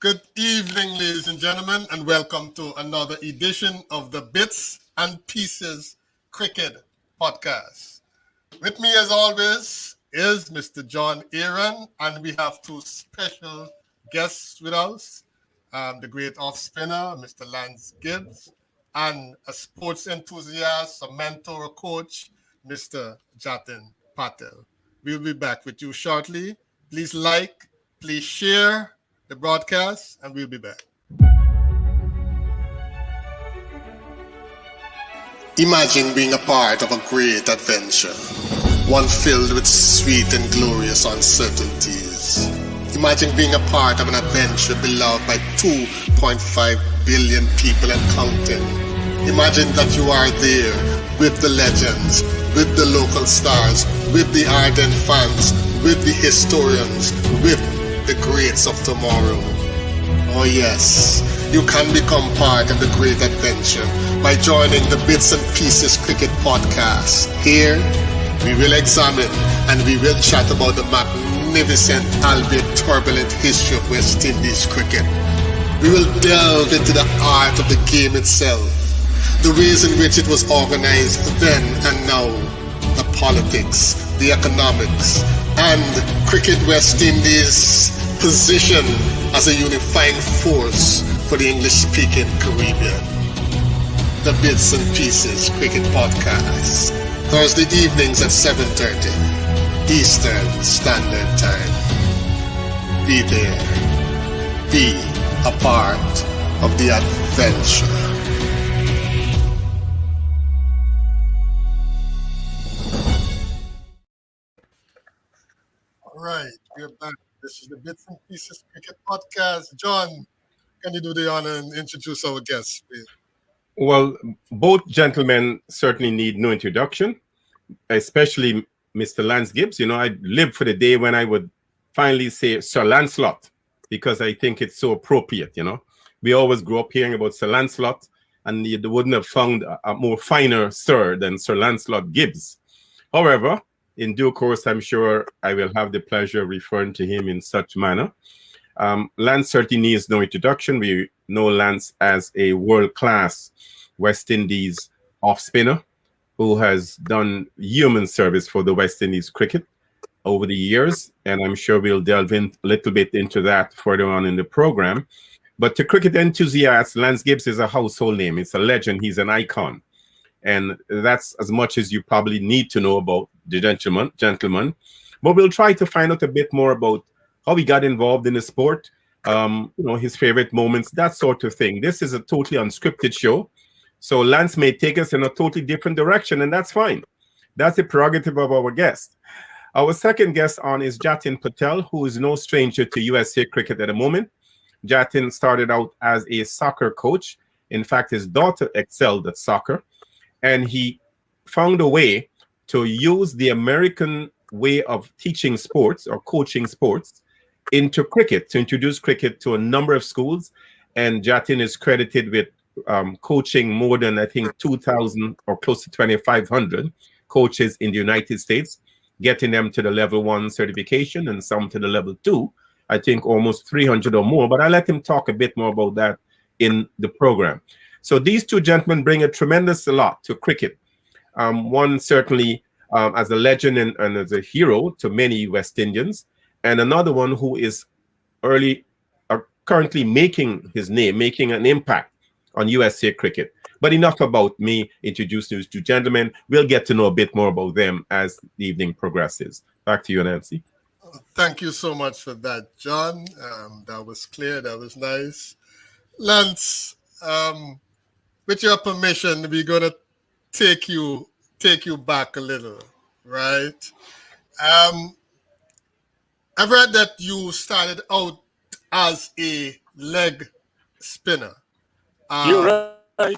Good evening, ladies and gentlemen, and welcome to another edition of the Bits and Pieces Cricket Podcast. With me, as always, is Mr. John Aaron, and we have two special guests with us, the great off spinner, Mr. Lance Gibbs, and a sports enthusiast, a mentor, a coach, Mr. Jatin Patel. We'll be back with you shortly. Please like, please share the broadcast, and we'll be back. Imagine being a part of a great adventure, one filled with sweet and glorious uncertainties. Imagine being a part of an adventure beloved by 2.5 billion people and counting. Imagine that you are there with the legends, with the local stars, with the ardent fans, with the historians, with the greats of tomorrow. Oh yes, you can become part of the great adventure by joining the Bits and Pieces Cricket Podcast. Here, we will examine and we will chat about the magnificent, albeit turbulent history of West Indies cricket. We will delve into the art of the game itself, the ways in which it was organized then and now, the politics, the economics, and Cricket West Indies' position as a unifying force for the English-speaking Caribbean. The Bits and Pieces Cricket Podcast, Thursday evenings at 7:30 Eastern Standard Time. Be there. Be a part of the adventure. All right, we're back. This is the Bits and Pieces Cricket Podcast. John, can you do the honor and introduce our guests, please? Well, both gentlemen certainly need no introduction, especially Mr. Lance Gibbs. I live for the day when I would finally say Sir Lancelot, because I think it's so appropriate. We always grew up hearing about Sir Lancelot, and you wouldn't have found a more finer sir than Sir Lancelot Gibbs. However, in due course, I'm sure I will have the pleasure of referring to him in such manner. Lance certainly needs no introduction. We know Lance as a world-class West Indies off-spinner who has done human service for the West Indies cricket over the years, and I'm sure we'll delve in a little bit into that further on in the program. But to cricket enthusiasts, Lance Gibbs is a household name. It's a legend. He's an icon. And that's as much as you probably need to know about the gentleman. But we'll try to find out a bit more about how he got involved in the sport, his favorite moments, that sort of thing. This is a totally unscripted show. So Lance may take us in a totally different direction, and that's fine. That's the prerogative of our guest. Our second guest on is Jatin Patel, who is no stranger to USA cricket at the moment. Jatin started out as a soccer coach. In fact, his daughter excelled at soccer, and he found a way to use the American way of teaching sports or coaching sports into cricket, to introduce cricket to a number of schools. And Jatin is credited with coaching more than, I think, 2,000 or close to 2,500 coaches in the United States, getting them to the level 1 certification and some to the level 2. I think almost 300 or more, but I'll let him talk a bit more about that in the program. So these two gentlemen bring a tremendous lot to cricket. One certainly as a legend and as a hero to many West Indians, and another one who is currently making his name, making an impact on USA cricket. But enough about me introducing these two gentlemen. We'll get to know a bit more about them as the evening progresses. Back to you, Nancy. Thank you so much for that, John. That was clear. That was nice. Lance, with your permission, we're going to take you back a little, right? I've read that you started out as a leg spinner. You're right.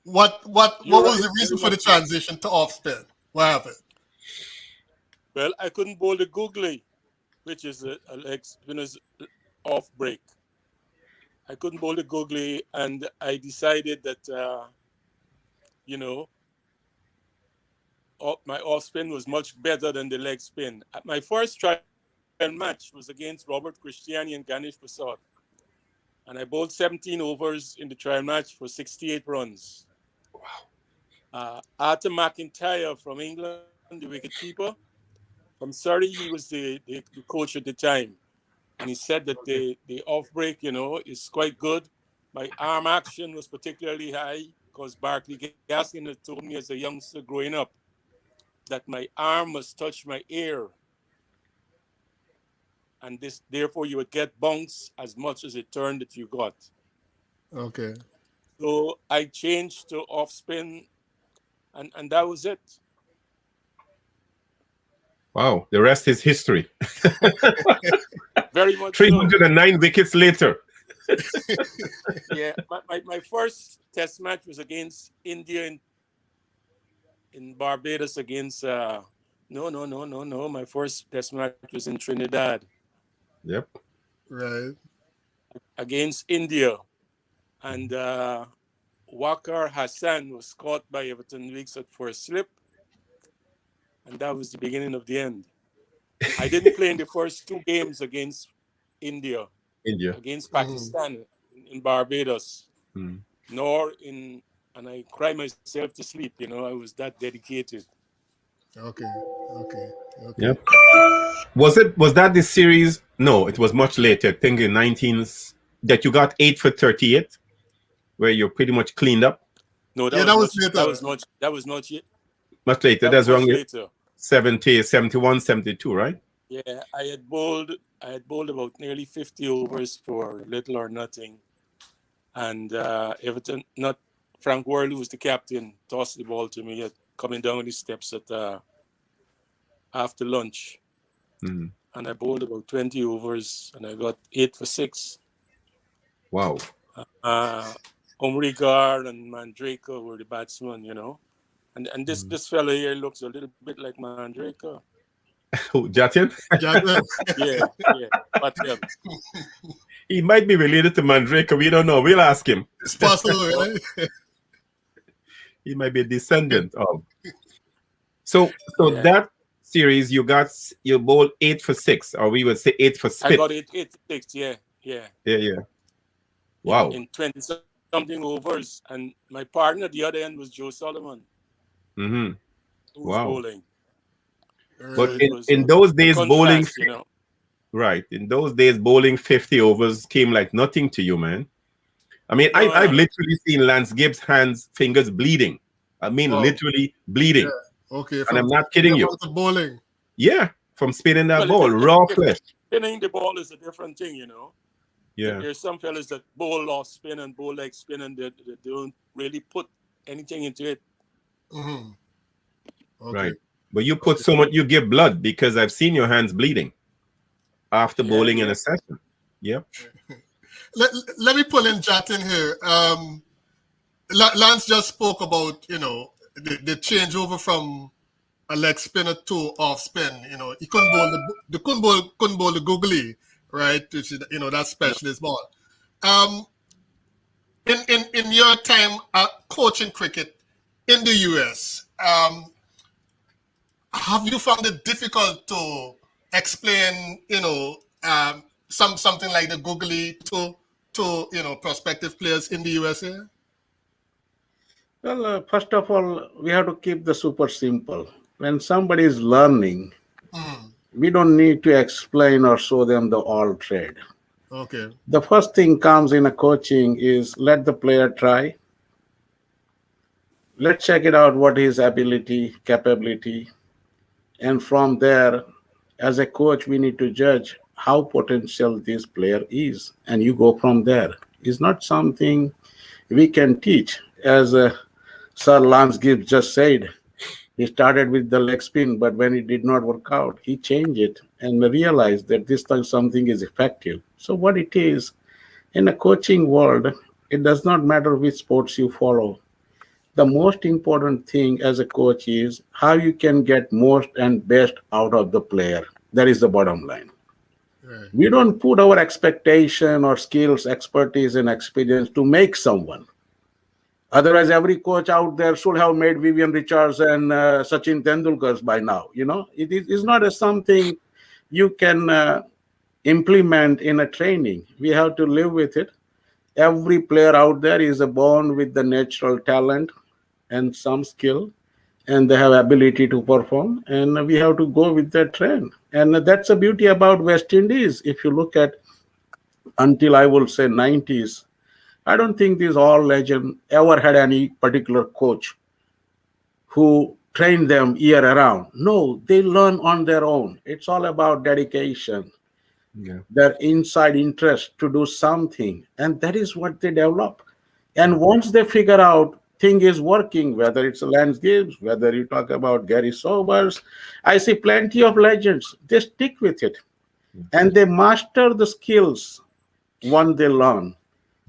What was the reason for the transition to off spin? What happened? Well, I couldn't bowl the googly, which is a leg spinner's off break. I couldn't bowl the googly, and I decided that, my off spin was much better than the leg spin. At my first try match was against Robert Christiani and Ganesh Prasad. And I bowled 17 overs in the trial match for 68 runs. Arthur McIntyre from England, the wicketkeeper, from Surrey, he was the coach at the time. And he said that the off break, is quite good. My arm action was particularly high because Barclay Gaskin had told me as a youngster growing up that my arm must touch my ear. And therefore you would get bounce as much as a turn that you got. Okay. So I changed to off spin, and that was it. Wow, the rest is history. Very much 309 wickets later. Yeah, my first test match was against India in Barbados against no. My first test match was in Trinidad. Yep. Right. Against India. And Waqar Hassan was caught by Everton Weekes for a slip. And that was the beginning of the end. I didn't play in the first two games against India. Against Pakistan in Barbados. And I cried myself to sleep, I was that dedicated. Okay. Yep. Was that the series? No, it was much later. I think in 19s that you got 8 for 38, where you're pretty much cleaned up. No, that was later. That was not yet. Much later. That's wrong. Later. 70, 71, 72, right? Yeah, I had bowled about nearly 50 overs for little or nothing. And Everton, not Frank Worley, who was the captain, tossed the ball to me coming down the steps after lunch. And I bowled about 20 overs and I got 8 for 6. Wow. Umrigar and Mandraker were the batsmen, And this fella here looks a little bit like Mandraker. Who, Jatin? Yeah. Patel. He might be related to Mandraker. We don't know. We'll ask him. It's possible, right? He might be a descendant of. So that series, you bowled 8 for 6, or we would say 8 for spit. I got 8 for 6, yeah. Wow. In 20-something overs. And my partner at the other end was Joe Solomon. Mm-hmm. Who was bowling. But in those days, bowling, right? In those days, bowling 50 overs came like nothing to you, man. I mean, I've literally seen Lance Gibbs' fingers bleeding. I mean, literally bleeding. Yeah. Okay, and I'm not kidding you. Bowling. Yeah, from spinning that ball, raw flesh. Spinning the ball is a different thing, Yeah. There's some fellas that bowl off spin and bowl leg spin, and they don't really put anything into it. Mm-hmm. Okay. Right. But you put so much, you give blood, because I've seen your hands bleeding after bowling in a session. Yep. Let me pull in Jatin here. Lance just spoke about, the changeover from a leg spinner to off spin. He couldn't bowl the googly, right? Which is, that specialist ball. In your time coaching cricket in the US, have you found it difficult to explain, something like the googly to prospective players in the USA? Well, first of all, we have to keep the super simple. When somebody is learning, we don't need to explain or show them the all trade. Okay. The first thing comes in a coaching is let the player try. Let's check it out, what his ability, capability. And from there, as a coach, we need to judge how potential this player is. And you go from there. It's not something we can teach. As Sir Lance Gibbs just said, he started with the leg spin, but when it did not work out, he changed it and realized that this time something is effective. So what it is, in a coaching world, it does not matter which sports you follow. The most important thing as a coach is how you can get most and best out of the player. That is the bottom line. Right. We don't put our expectation or skills, expertise, and experience to make someone. Otherwise, every coach out there should have made Vivian Richards and Sachin Tendulkar by now. It is not something you can implement in a training. We have to live with it. Every player out there is born with the natural talent and some skill, and they have ability to perform, and we have to go with that trend. And that's the beauty about West Indies. If you look at until I will say 90s, I don't think these all legend ever had any particular coach who trained them year around. No, they learn on their own. It's all about dedication, Yeah. their inside interest to do something, and that is what they develop. And once they figure out thing is working, whether it's Lance Gibbs, whether you talk about Gary Sobers, I see plenty of legends. They stick with it, and they master the skills one they learn,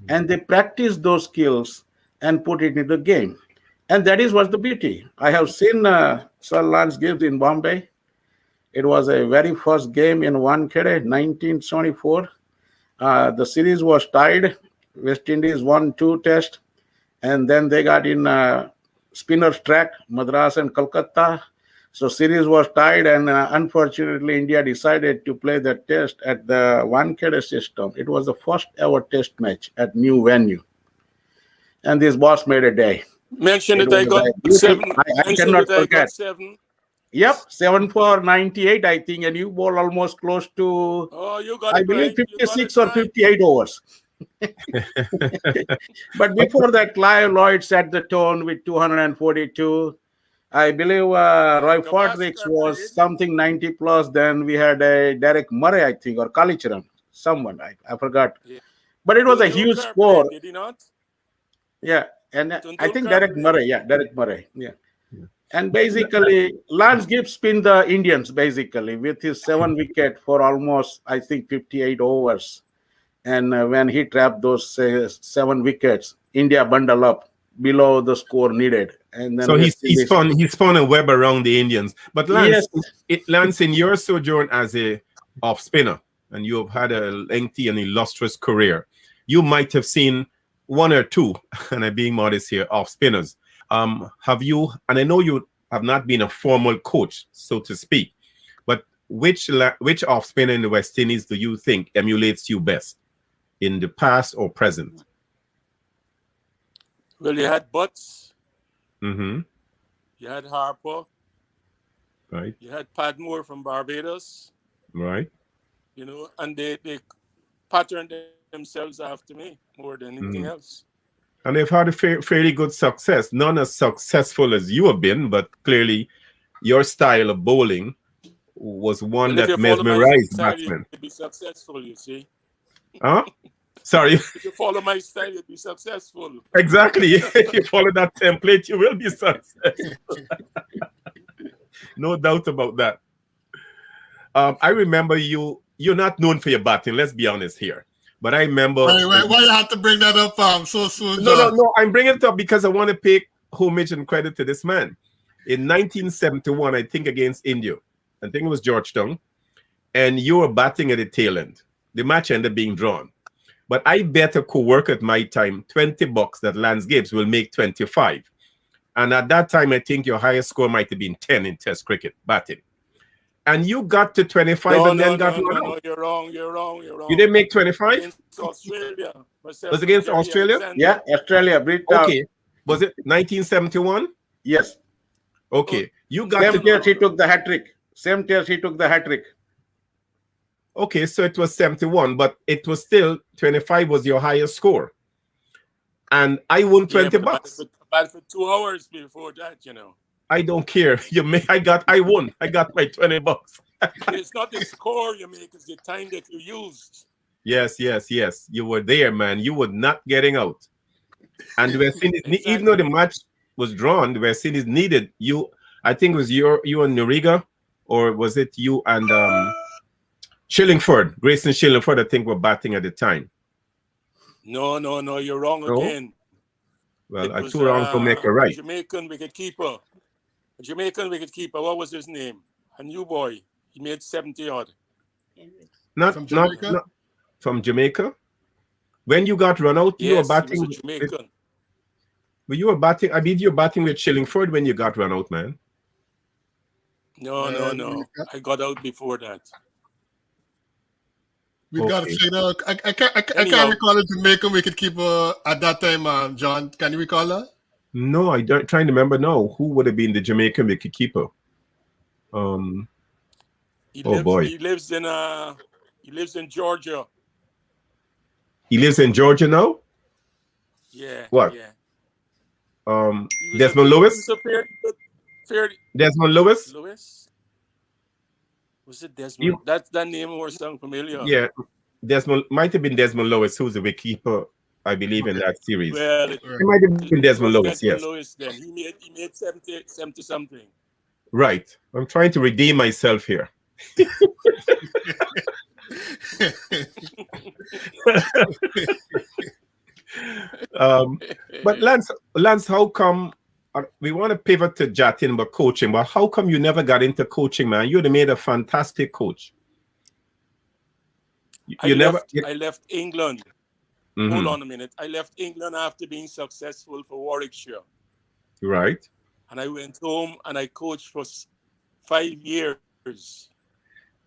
and they practice those skills and put it in the game. And that is what's the beauty. I have seen Sir Lance Gibbs in Bombay. It was a very first game in Wankhede, 1974. The series was tied. West Indies won 2 tests, and then they got in spinner's track, Madras and Kolkata. So series was tied, and unfortunately, India decided to play the test at the Wankhede system. It was the first ever test match at new venue, and this boss made a day. Mention It that I was got a beautiful- 7. I Mention cannot that I forget. got 7. Yep, 7 for 98, I think, and you bowled almost close to, Oh, you got I it believe, right. You got 56 it or right. 58 overs. But before that, Clive Lloyd set the tone with 242. I believe Roy Fordricks was played. something 90 plus. Then we had a Derek Murray, I think, or Kalicharan, someone, I forgot. Yeah. But it was a Tundulkar huge played, score. did he not? Yeah, and I think Tundulkar Derek played. Murray, yeah, Derek Murray, yeah. And basically, Lance Gibbs pinned the Indians basically with his 7 wicket for almost, I think, 58 overs. And when he trapped those 7 wickets, India bundled up below the score needed. And then So West he's Indies- spun a web around the Indians. But Lance, Yes. Lance, in your sojourn as a off spinner, and you have had a lengthy and illustrious career, you might have seen 1 or 2, and I'm being modest here, off spinners. Have you? And I know you have not been a formal coach, so to speak, but which off spinner in the West Indies do you think emulates you best, in the past or present? Well, you had Butts. Mm-hmm. You had Harper. Right. You had Padmore from Barbados. Right. You know, and they patterned themselves after me more than anything else. And they've had a fairly good success. Not as successful as you have been, but clearly your style of bowling was one Well, if that you follow my mesmerized style, batsmen. you'd be successful, you see. Huh? Sorry. If you follow my style, you'd be successful. Exactly. If you follow that template, you will be successful. No doubt about that. I remember you're not known for your batting, let's be honest here. But I remember... Why you have to bring that up so soon, No, John? no, I'm bringing it up because I want to pay homage and credit to this man. In 1971, I think against India, I think it was Georgetown, and you were batting at the tail end. The match ended up being drawn. But I bet a co-worker at my time, $20 that Lance Gibbs will make 25. And at that time, I think your highest score might have been 10 in Test cricket batting. And you got to 25 and then got run out. No, you're wrong. You didn't make 25? Against Australia. Was it against Australia? Yeah, Australia. Okay. Was it 1971? Yes. Okay. You got Same to... test he took the hat-trick. Same test he took the hat-trick. Okay, so it was 71, but it was still 25 was your highest score. And I won $20. But for 2 hours before that, you know. I don't care. I won. I got my $20. It's not the score you make, it's the time that you used. Yes. You were there, man. You were not getting out. And the West Indies, Exactly. even though the match was drawn, the West Indies needed you. I think it was you and Noriga, or was it you and Shillingford, Grayson Shillingford, I think, were batting at the time. No, you're wrong again. Well, I'm too wrong to make a right. Jamaican wicketkeeper. What was his name? A new boy. He made 70 odd. Not from Jamaica. When you got run out, you were batting. He was a Jamaican. But you were batting. I mean, you were batting with Shillingford when you got run out, man. No. I got out before that. We got to Okay. say that. I Anyhow, can't recall a Jamaican wicketkeeper at that time, John. Can you recall that? No, I don't trying to remember now who would have been the Jamaican wicketkeeper. Um. he Oh lives boy, he lives in Georgia. he lives in Georgia now. Yeah, What? yeah. Um. He was a Desmond he was Lewis. a fairly Desmond Lewis. Lewis. Was it You, Desmond? That name was sound familiar. yeah, Desmond might have been Desmond Lewis, who's the wicketkeeper, I believe, in that series. Well, It might have been it Desmond was Lewis. Desmond Yes. Lewis then. He made 70 something. Right. I'm trying to redeem myself here. But Lance, how come we want to pivot to Jatin but coaching? But how come you never got into coaching, man? You'd have made a fantastic coach. You never. I left England. Hold Mhm. on a minute. I left England after being successful for Warwickshire. Right. And I went home and I coached for 5 years.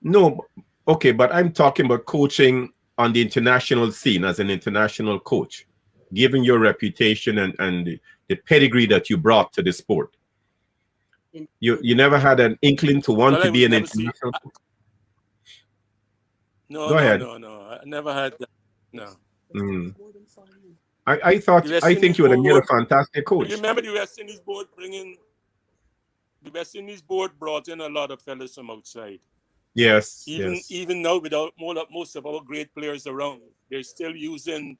No, okay, but I'm talking about coaching on the international scene as an international coach, given your reputation and the pedigree that you brought to the sport. You never had an inkling to want Well, to I be would an never see. international coach? No, Go no, ahead. no, no. I never had that. No. Mm. The West I think Indies you would have made a board. fantastic You coach. remember the West Indies board brought in a lot of fellas from outside. Yes, Even yes. even now, without most of our great players around, they're still using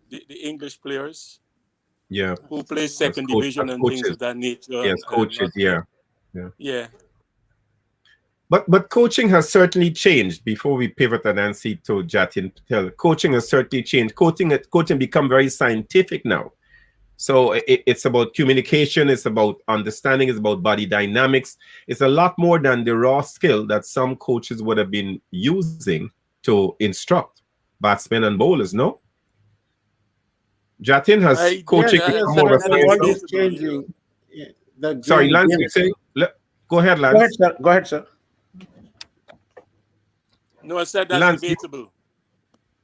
the English players Yeah. who play As second division as and things coaches. of that nature. Yes, coaches, yeah. Yeah. Yeah. But coaching has certainly changed. Before we pivot and then see to Jatin Patel, coaching has certainly changed. Coaching become very scientific now. So it's about communication, it's about understanding, it's about body dynamics. It's a lot more than the raw skill that some coaches would have been using to instruct batsmen and bowlers, no? Jatin, has coaching That, become Yes, more of that a the is science world now? is debatable, you know. changing. Yeah, the Sorry, game, Lance, game. you're saying? Go ahead, Go ahead, Lance. sir. Go ahead, sir. No, I said that's Lance, debatable.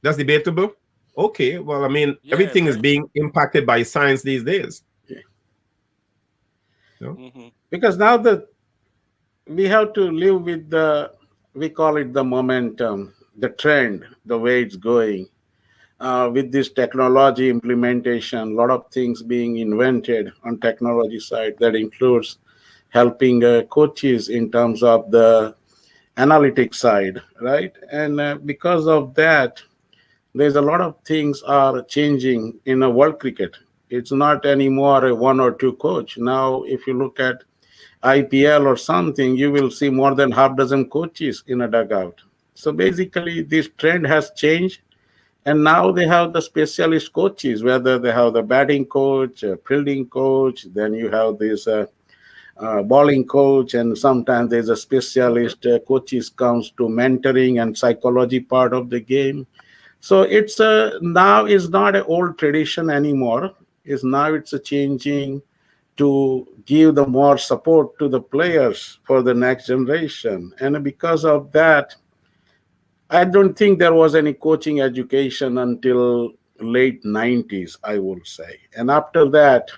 that's debatable? Okay, well, I mean, Yeah, everything is very. being impacted by science these days. Yeah. No? Mm-hmm. Because now we have to live with we call it the momentum, the trend, the way it's going. With this technology implementation, a lot of things being invented on technology side that includes helping coaches in terms of the analytics side, right? And because of that, there's a lot of things are changing in a world cricket. It's not anymore a one or two coach. Now, if you look at IPL or something, you will see more than half dozen coaches in a dugout. So basically, this trend has changed, and now they have the specialist coaches, whether they have the batting coach, fielding coach, then you have this bowling coach, and sometimes there's a specialist coaches comes to mentoring and psychology part of the game. So it's now is not an old tradition anymore. It's a changing to give the more support to the players for the next generation. And because of that, I don't think there was any coaching education until late 90s, I would say. And after that,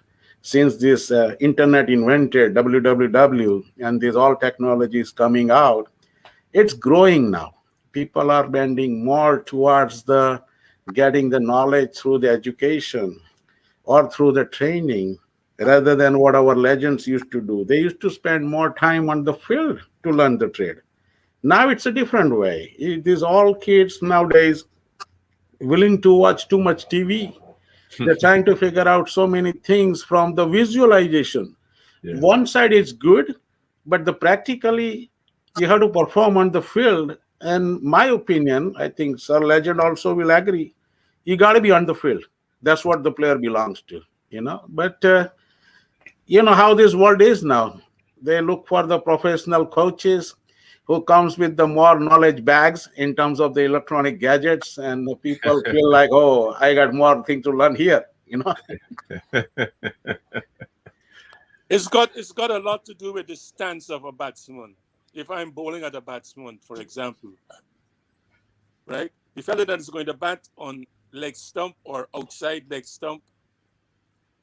since this internet invented www and these all technologies coming out, it's growing now. People are bending more towards the getting the knowledge through the education or through the training rather than what our legends used to do. They used to spend more time on the field to learn the trade. Now it's a different way. These all kids nowadays willing to watch too much TV. They're trying to figure out so many things from the visualization. Yeah. One side is good, but the practically you have to perform on the field. And my opinion, I think Sir Legend also will agree. You got to be on the field. That's what the player belongs to, you know. But you know how this world is now. They look for the professional coaches who comes with the more knowledge bags in terms of the electronic gadgets, and the people feel like, oh, I got more things to learn here, you know. It's got a lot to do with the stance of a batsman. If I'm bowling at a batsman, for example, right? the fellow that is going to bat on leg stump or outside leg stump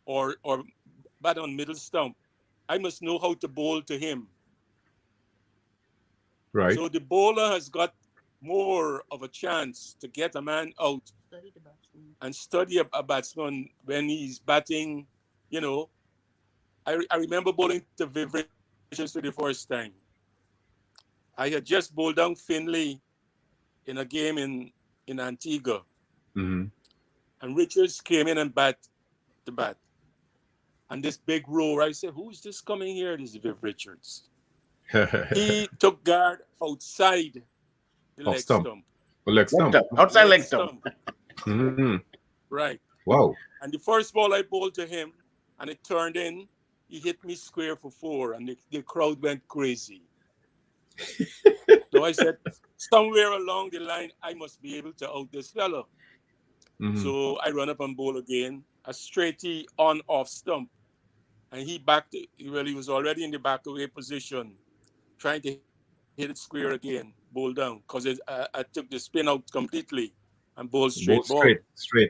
or bat on middle stump, I must know how to bowl to him. Right. So the bowler has got more of a chance to get a man out and study a batsman when he's batting. You know, I remember bowling to Viv Richards for the first time. I had just bowled down Finlay in a game in Antigua. Mm-hmm. And Richards came in and bat the bat. And this big roar, I said, who is this coming here? This is Viv Richards. He took guard outside the leg stump. Leg stump. Outside leg stump. Mm-hmm. Right. Wow. And the first ball I bowled to him, and it turned in, he hit me square for 4, and the crowd went crazy. So I said, somewhere along the line, I must be able to out this fellow. Mm-hmm. So I run up and bowl again, a straighty on-off stump. And he backed it. He was already in the back away position, trying to hit it square again, bowl down, because I took the spin out completely and bowled straight ball.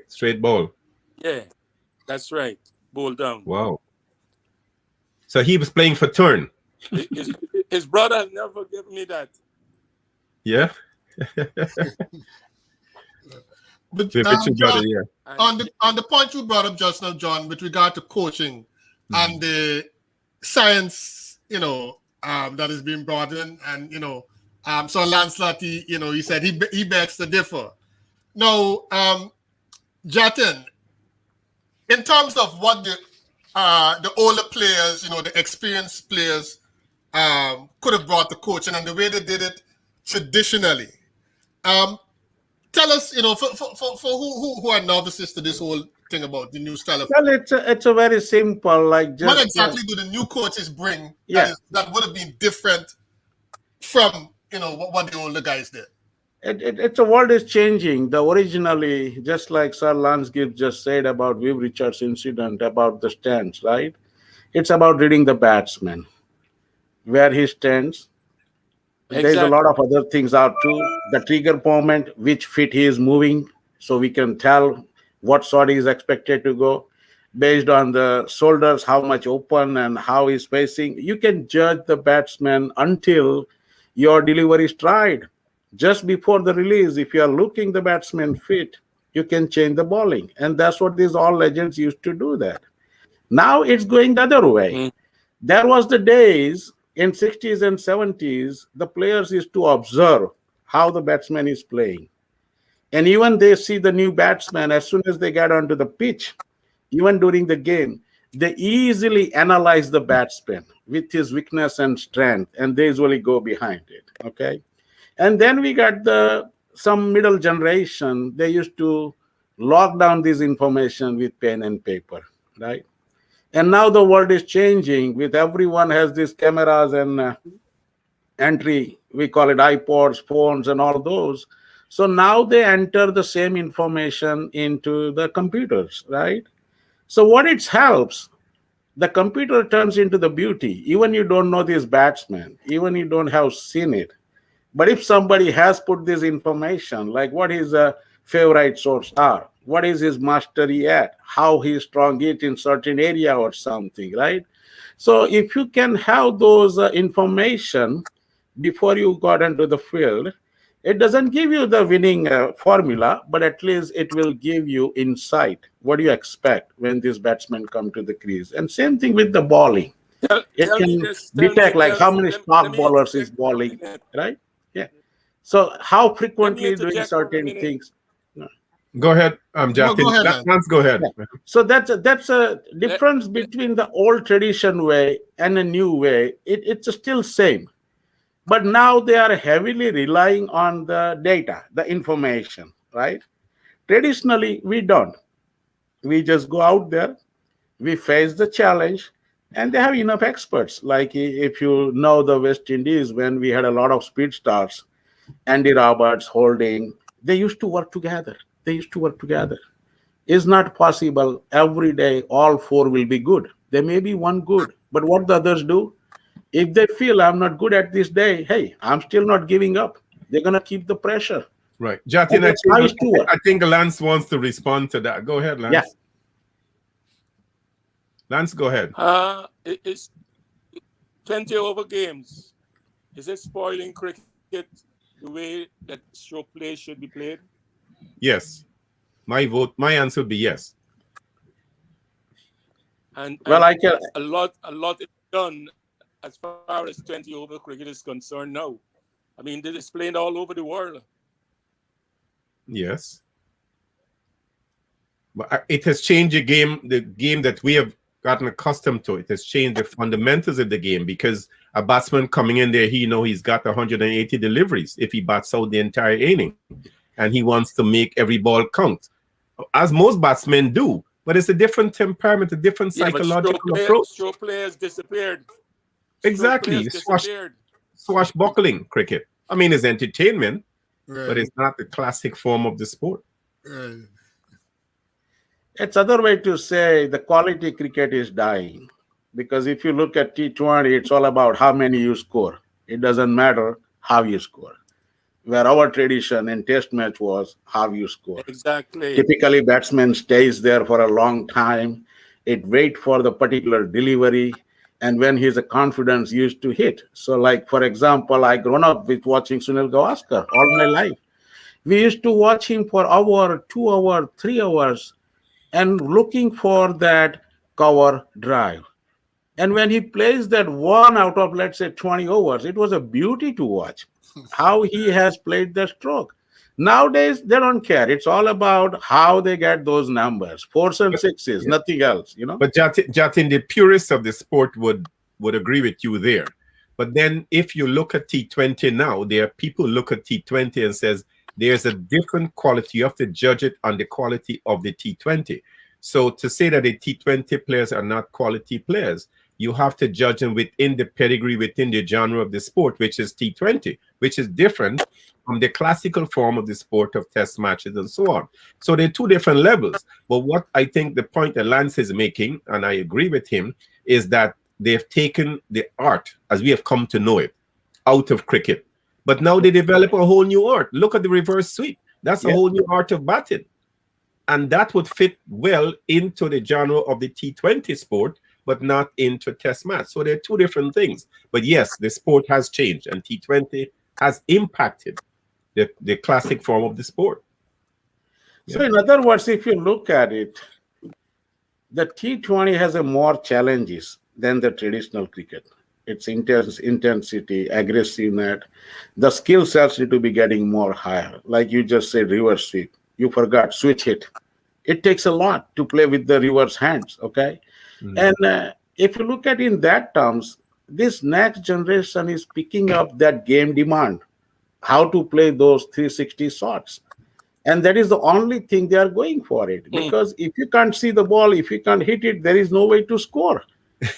Straight ball. Yeah, that's right. Bowl down. Wow. So he was playing for turn. His brother has never given me that. Yeah. But John, yeah. on the point you brought up just now, John, with regard to coaching and the science, that is being brought in, and so Lancelot, he said he begs to differ. Now, Jatin, in terms of what the older players, the experienced players, could have brought the coaching and the way they did it traditionally. Tell us, for who are novices to this whole thing about the new style of. Well, it's a very simple, like just. What exactly do the new coaches bring? Yeah. That would have been different from what the older guys did. It's a world is changing. The originally, just like Sir Lance Gibbs just said about Viv Richards incident about the stance, right? It's about reading the batsman, where he stands. There's a lot of other things out too. The trigger moment, which feet he is moving, so we can tell what shot he is expected to go. Based on the shoulders, how much open and how he's facing. You can judge the batsman until your delivery is tried. Just before the release, if you are looking the batsman fit, you can change the bowling. And that's what these all legends used to do that. Now it's going the other way. There was the days in 60s and 70s, the players used to observe how the batsman is playing. And even they see the new batsman, as soon as they get onto the pitch, even during the game, they easily analyze the batsman with his weakness and strength, and they usually go behind it, okay? And then we got some middle generation, they used to lock down this information with pen and paper, right? And now the world is changing with everyone has these cameras and entry, we call it iPods, phones, and all those. So now they enter the same information into the computers, right? So what it helps, the computer turns into the beauty. Even you don't know this batsman, even you don't have seen it. But if somebody has put this information, like what his favorite sorts are, what is his mastery at, how he is strong it in certain area or something, right? So if you can have those information before you got into the field, it doesn't give you the winning formula, but at least it will give you insight. What do you expect when these batsmen come to the crease? And same thing with the bowling. It can detect like how many stock bowlers is bowling, right? Yeah. So how frequently doing certain things. Go ahead, Jatin. Go ahead, Lance, go ahead. Yeah. So that's a difference between the old tradition way and a new way. It's still same. But now they are heavily relying on the data, the information, right? Traditionally, we don't. We just go out there, we face the challenge, and they have enough experts. Like if you know the West Indies, when we had a lot of speed stars, Andy Roberts, Holding, they used to work together. It's not possible every day all 4 will be good. There may be one good, but what the others do? If they feel I'm not good at this day, hey, I'm still not giving up. They're going to keep the pressure. Right. Jatin, And I think Lance wants to respond to that. Go ahead, Lance. Yeah. Lance, go ahead. It's 20 over games. Is it spoiling cricket the way that stroke play should be played? Yes. My answer would be yes. And Well, I can. a lot is done as far as 20 over cricket is concerned now. I mean, this is played all over the world. Yes. But it has changed the game that we have gotten accustomed to. It has changed the fundamentals of the game, because a batsman coming in there, he's got 180 deliveries if he bats out the entire inning, and he wants to make every ball count, as most batsmen do. But it's a different temperament, a different psychological approach. Stroke players disappeared. Exactly. Swashbuckling cricket. I mean, it's entertainment, Right. but it's not the classic form of the sport. Right. It's other way to say the quality cricket is dying, because if you look at T20, it's all about how many you score. It doesn't matter how you score. Where our tradition in test match was how you score. Exactly. Typically, batsman stays there for a long time. It wait for the particular delivery, and when his confidence used to hit. So, like for example, I grown up with watching Sunil Gavaskar all my life. We used to watch him for hour, 2 hours, 3 hours, and looking for that cover drive. And when he plays that one out of, let's say, 20 overs, it was a beauty to watch how he has played the stroke. Nowadays, they don't care. It's all about how they get those numbers, 4s and 6s, nothing else, But Jatin, the purists of the sport would agree with you there. But then if you look at T20 now, there are people who look at T20 and says, there's a different quality. You have to judge it on the quality of the T20. So to say that the T20 players are not quality players, you have to judge them within the pedigree, within the genre of the sport, which is T20, which is different from the classical form of the sport of test matches and so on. So they're two different levels. But what I think the point that Lance is making, and I agree with him, is that they've taken the art, as we have come to know it, out of cricket. But now they develop a whole new art. Look at the reverse sweep. That's a whole new art of batting. And that would fit well into the genre of the T20 sport, but not into test match. So they're two different things. But yes, the sport has changed, and T20 has impacted the classic form of the sport. So in other words, if you look at it, the T20 has a more challenges than the traditional cricket. Its intensity, aggressiveness, the skill sets need to be getting more higher. Like you just said, reverse sweep. You forgot switch hit. It takes a lot to play with the reverse hands, okay? And if you look at in that terms, this next generation is picking up that game demand, how to play those 360 shots. And that is the only thing they are going for it. Because if you can't see the ball, if you can't hit it, there is no way to score.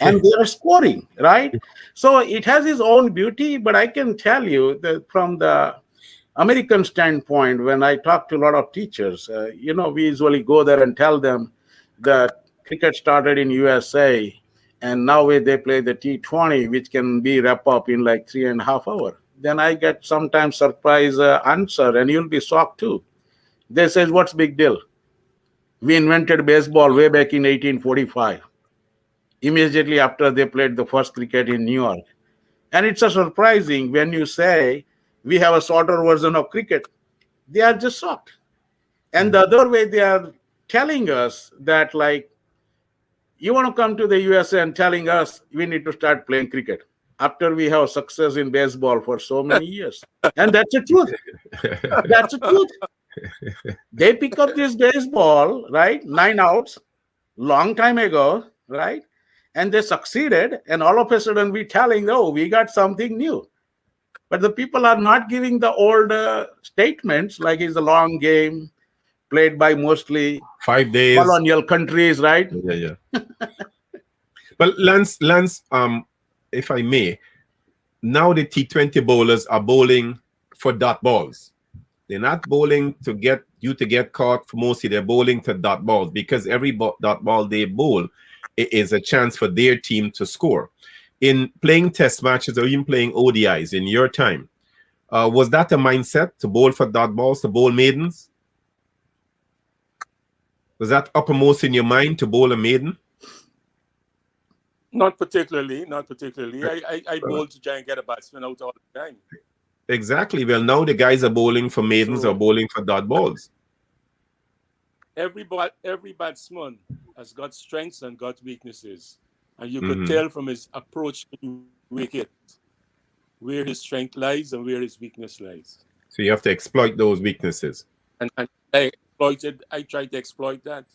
And they are scoring, right? So it has its own beauty, but I can tell you that from the American standpoint, when I talk to a lot of teachers, we usually go there and tell them that cricket started in USA, and now they play the T20, which can be wrap up in like 3.5 hours. Then I get sometimes surprise answer, and you'll be shocked too. They say, what's big deal? We invented baseball way back in 1845, immediately after they played the first cricket in New York. And it's a surprising when you say we have a shorter version of cricket. They are just shocked. And the other way, they are telling us that, like, you want to come to the USA and telling us we need to start playing cricket after we have success in baseball for so many years. And that's the truth. That's the truth. They pick up this baseball, right? 9 outs, long time ago, right? And they succeeded. And all of a sudden we telling, oh, we got something new. But the people are not giving the old statements, like it's a long game played by mostly 5 days colonial countries, right? Yeah. But Lance, if I may, now the T20 bowlers are bowling for dot balls. They're not bowling to get caught. Mostly they're bowling to dot balls, because every dot ball they bowl is a chance for their team to score. In playing test matches or even playing ODIs in your time, Was that a mindset to bowl for dot balls, to bowl maidens? Was that uppermost in your mind to bowl a maiden? Not particularly. I bowl to try and get a batsman out all the time. Exactly. Well, now the guys are bowling for maidens or bowling for dot balls. Every batsman has got strengths and got weaknesses. And you could tell from his approach to wicket where his strength lies and where his weakness lies. So you have to exploit those weaknesses. And I tried to exploit that.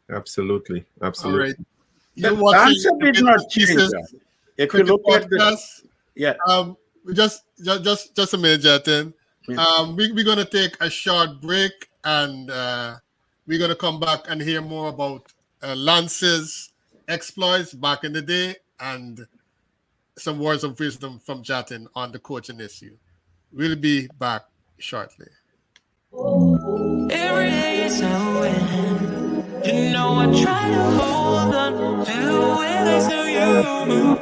Absolutely. All right. The answer did not change. If you look at this, just a minute, Jatin. We're gonna take a short break, and we're gonna come back and hear more about Lance's exploits back in the day and some words of wisdom from Jatin on the coaching issue. We'll be back shortly. Every day is a win. You know I try to hold on to the way they say you move.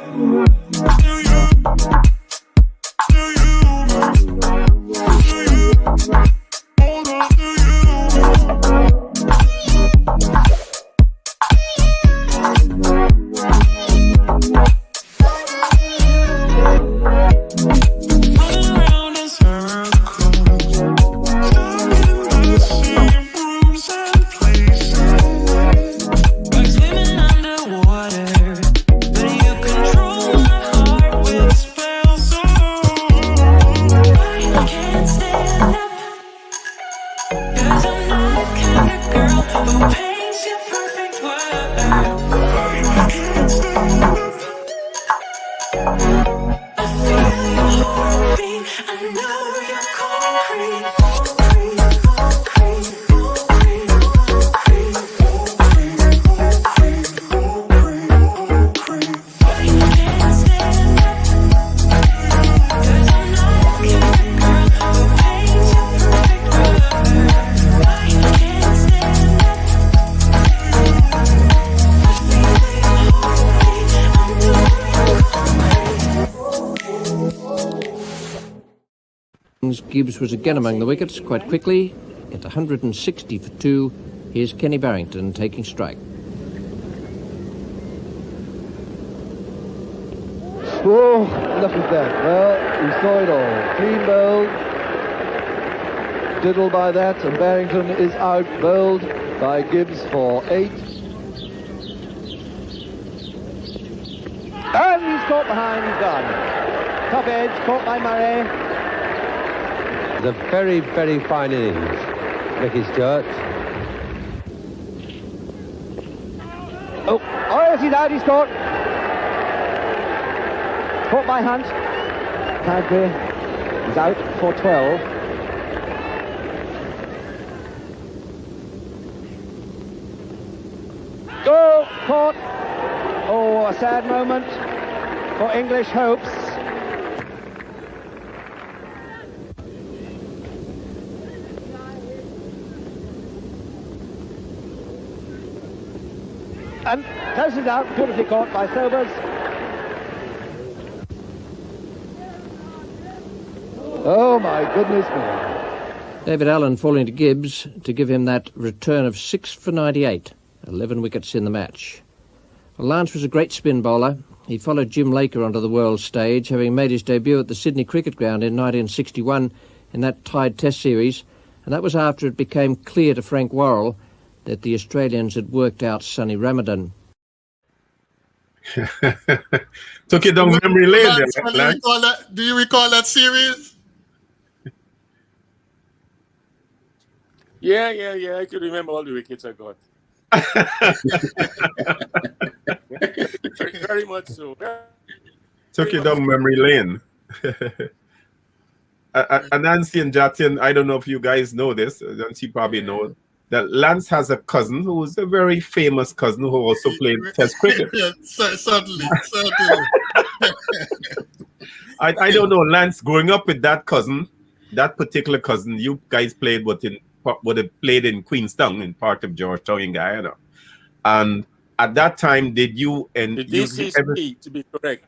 Gibbs was again among the wickets quite quickly. At 160 for 2, here's Kenny Barrington taking strike. Oh, look at that. Well, he saw it all. Clean bowled. Diddle by that, and Barrington is out, bowled by Gibbs for 8. And he's caught behind, he's gone. Top edge, caught by Murray. A very, very fine innings, Mickey Stewart. Oh, yes, he's out, he's caught. Caught by Hunt. Cadbury is out for 12. Oh, caught. Oh, a sad moment for English hopes. And closes out, beautifully caught by Sobers. Oh my goodness me. David Allen falling to Gibbs to give him that return of 6 for 98, 11 wickets in the match. Well, Lance was a great spin bowler. He followed Jim Laker onto the world stage, having made his debut at the Sydney Cricket Ground in 1961 in that tied Test series, and that was after it became clear to Frank Worrell that the Australians had worked out Sonny Ramadan. Took you down memory lane there, do you recall that series? Yeah. I could remember all the wickets I got. very much so. Took you down memory lane. Nancy and Jatin, I don't know if you guys know this. Nancy probably knows that Lance has a cousin who is a very famous cousin who also played Test cricket. Yeah, certainly. I don't know, Lance, growing up with that cousin, that particular cousin, you guys played what played in Queenstown, in part of Georgetown in Guyana. And at that time, did you and the DCC, to be correct.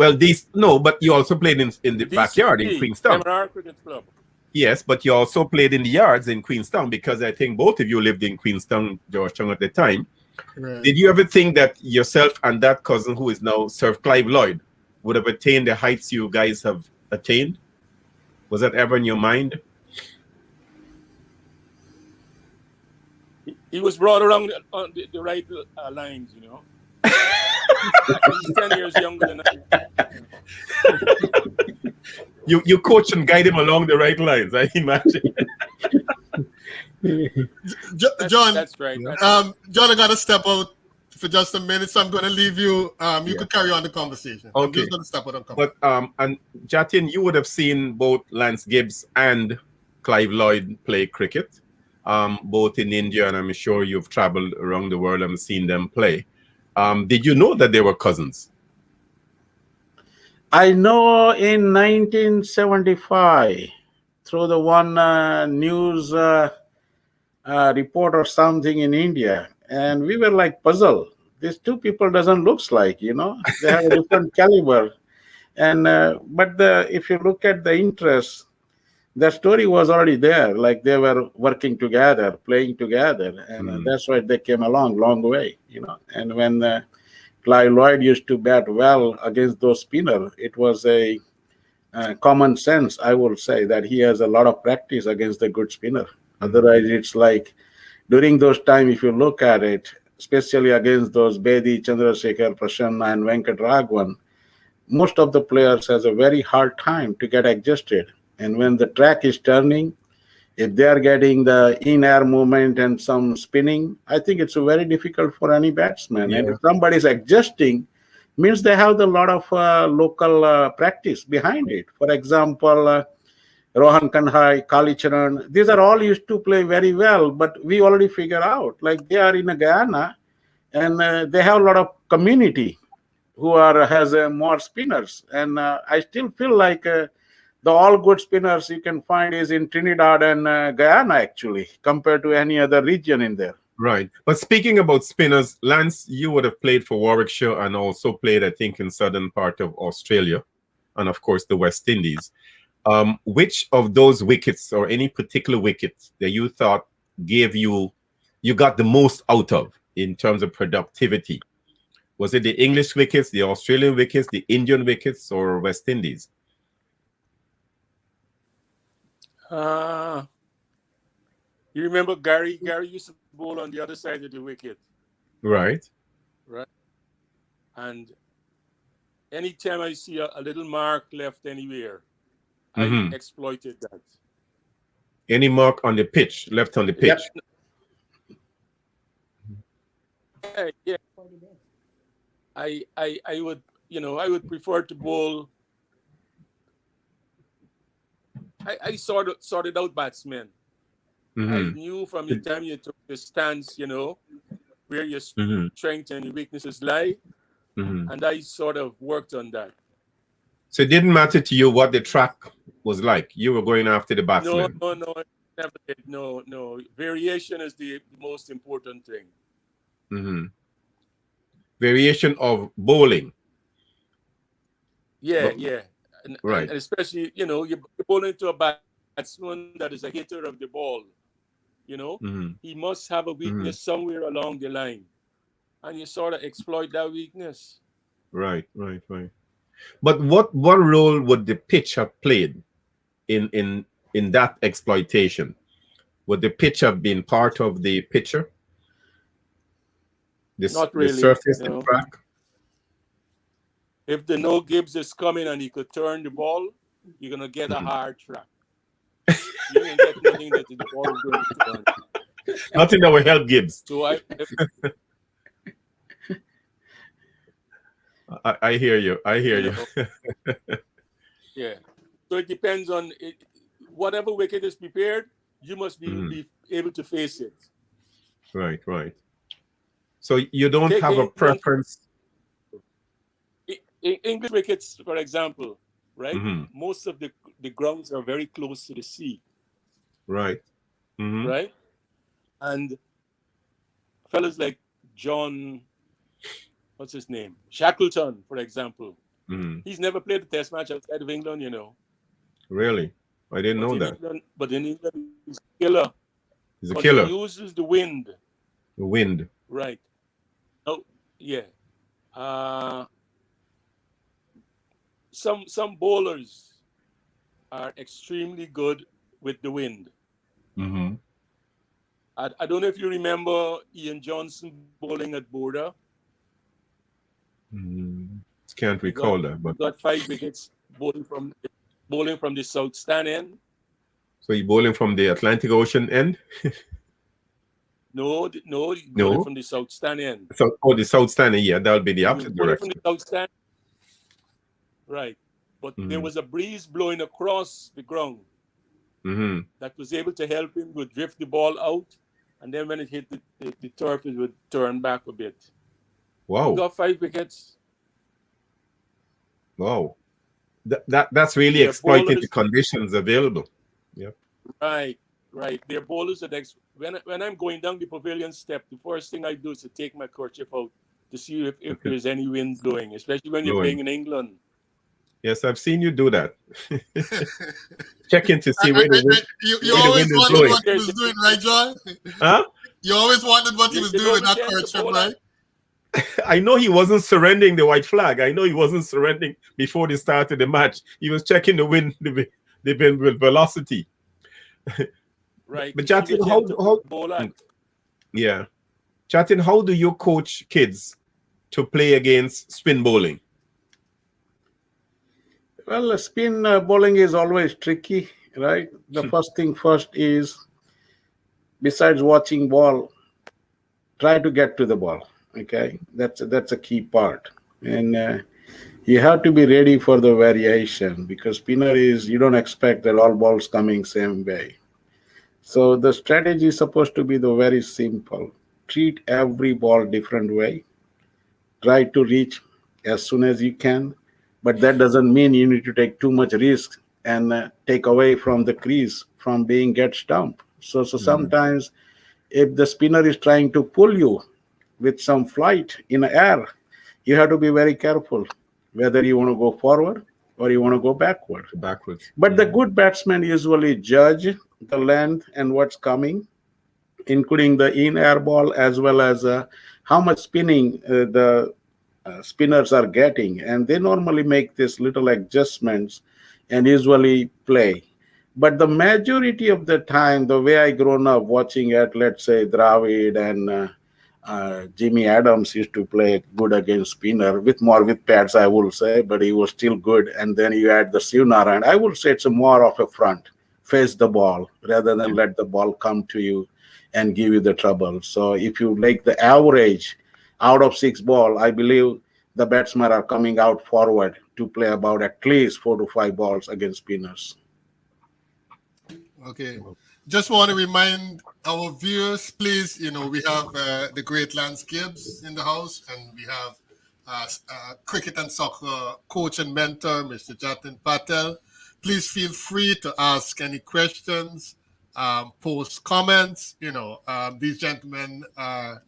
Well, these no, but you also played in the backyard in DCP, Queenstown. MRR Cricket Club. Yes, but you also played in the yards in Queenstown because I think both of you lived in Queenstown, Georgetown at the time. Right. Did you ever think that yourself and that cousin who is now Sir Clive Lloyd would have attained the heights you guys have attained? Was that ever in your mind? He was brought around on the right lines, you know. He's 10 years younger than I. You coach and guide him along the right lines, I imagine. John, That's right. John, I got to step out for just a minute, so I'm going to leave you. You could carry on the conversation. I'm Okay. just going to step out and come But and Jatin, you would have seen both Lance Gibbs and Clive Lloyd play cricket, both in India, and I'm sure you've traveled around the world and seen them play. Did you know that they were cousins? I know in 1975, through the one news report or something in India, and we were like puzzled. These two people doesn't looks like, you know, they have a different caliber. And but if you look at the interest, the story was already there. Like they were working together, playing together, and that's why they came a long way, you know. And when Clive Lloyd used to bat well against those spinners, it was a common sense, I would say, that he has a lot of practice against a good spinner. Otherwise, it's like during those times, if you look at it, especially against those Bedi, Chandrasekhar, Prasanna, and Venkatraghavan, most of the players has a very hard time to get adjusted. And when the track is turning, if they are getting the in-air movement and some spinning, I think it's very difficult for any batsman. Yeah. And if somebody is adjusting, means they have a lot of local practice behind it. For example, Rohan Kanhai, Kalicharan, these are all used to play very well, but we already figure out, like they are in Guyana, and they have a lot of community who has more spinners. And I still feel like the all good spinners you can find is in Trinidad and Guyana, actually, compared to any other region in there. Right. But speaking about spinners, Lance, you would have played for Warwickshire and also played, I think, in southern part of Australia and, of course, the West Indies. Which of those wickets or any particular wickets that you thought gave you got the most out of in terms of productivity? Was it the English wickets, the Australian wickets, the Indian wickets, or West Indies? You remember Gary? Gary used to bowl on the other side of the wicket. Right. Right. And anytime I see a little mark left anywhere, I exploited that. Any mark on the pitch, left on the pitch? Yep. Yeah. I would, I would prefer to bowl. I sorted out batsmen. I knew from the time you took the stance, where your strength and your weaknesses lie. And I sort of worked on that. So it didn't matter to you what the track was like. You were going after the batsman. No, never did. No. Variation is the most important thing. Variation of bowling. Yeah. Right. And especially, you're bowling into a batsman that is a hitter of the ball. He must have a weakness somewhere along the line. And you sort of exploit that weakness. Right. But what role would the pitch have played in that exploitation? Would the pitch have been part of the picture? Not really. The surface, the track? If the no Gibbs is coming and he could turn the ball, you're going to get a hard track. You ain't get nothing that the ball is going to turn. Nothing that will help Gibbs. So I hear you. Yeah. So it depends on whatever wicket is prepared, you must be able to face it. Right. So you don't have a preference. English wickets, for example, right? Most of the grounds are very close to the sea. Right. Right? And fellas like John, what's his name? Shackleton, for example, He's never played a test match outside of England, you know. Really? I didn't know In that. England, but in England, he's a killer. He's a But killer. he uses the wind. The wind. Right. Oh, yeah. Some bowlers are extremely good with the wind. Mm-hmm. I don't know if you remember Ian Johnson bowling at Border. Can't recall that, but got 5 wickets bowling from the south stand end. so you bowling from the Atlantic Ocean end? No, bowling No? from the south stand end. So, the south stand, yeah, that would be the opposite Bowling direction. from the south stand. Right. But there was a breeze blowing across the ground that was able to help him to drift the ball out. And then when it hit the turf, it would turn back a bit. Wow. He got 5 wickets. Wow. That's really exploiting bowlers, the conditions available. Yep. Right. Their bowlers are when I'm going down the pavilion step, the first thing I do is to take my kerchief out to see if there's any wind blowing, especially when you're playing in England. Yes, I've seen you do that. Checking to see where the wind, you always wondered what he was doing, right, John? Huh? You always wondered what he was doing with that kerchief, right? I know he wasn't surrendering the white flag. I know he wasn't surrendering before the start of the match. He was checking the wind with velocity. Right. But Jatin, Jatin, how do you coach kids to play against spin bowling? Well, spin bowling is always tricky, right? The first thing first is, besides watching ball, try to get to the ball. Okay, that's a key part, and you have to be ready for the variation, because spinner is, you don't expect that all balls coming same way. So the strategy is supposed to be the very simple. Treat every ball different way. Try to reach as soon as you can, but that doesn't mean you need to take too much risk and take away from the crease from being get stumped. So sometimes if the spinner is trying to pull you with some flight in the air, you have to be very careful whether you want to go forward or you want to go backward. But the good batsmen usually judge the length and what's coming, including the in-air ball, as well as how much spinning the spinners are getting. And they normally make these little adjustments and usually play. But the majority of the time, the way I grown up watching at, let's say, Dravid and Jimmy Adams used to play good against spinner with pads, I will say, but he was still good. And then you add the Sivnara, and I would say it's more of a front, face the ball rather than let the ball come to you and give you the trouble. So if you like the average out of 6 ball, I believe the batsmen are coming out forward to play about at least 4 to 5 balls against spinners. Okay. Just want to remind our viewers, please, we have the great Lance Gibbs in the house, and we have cricket and soccer coach and mentor, Mr. Jatin Patel. Please feel free to ask any questions, post comments. These gentlemen are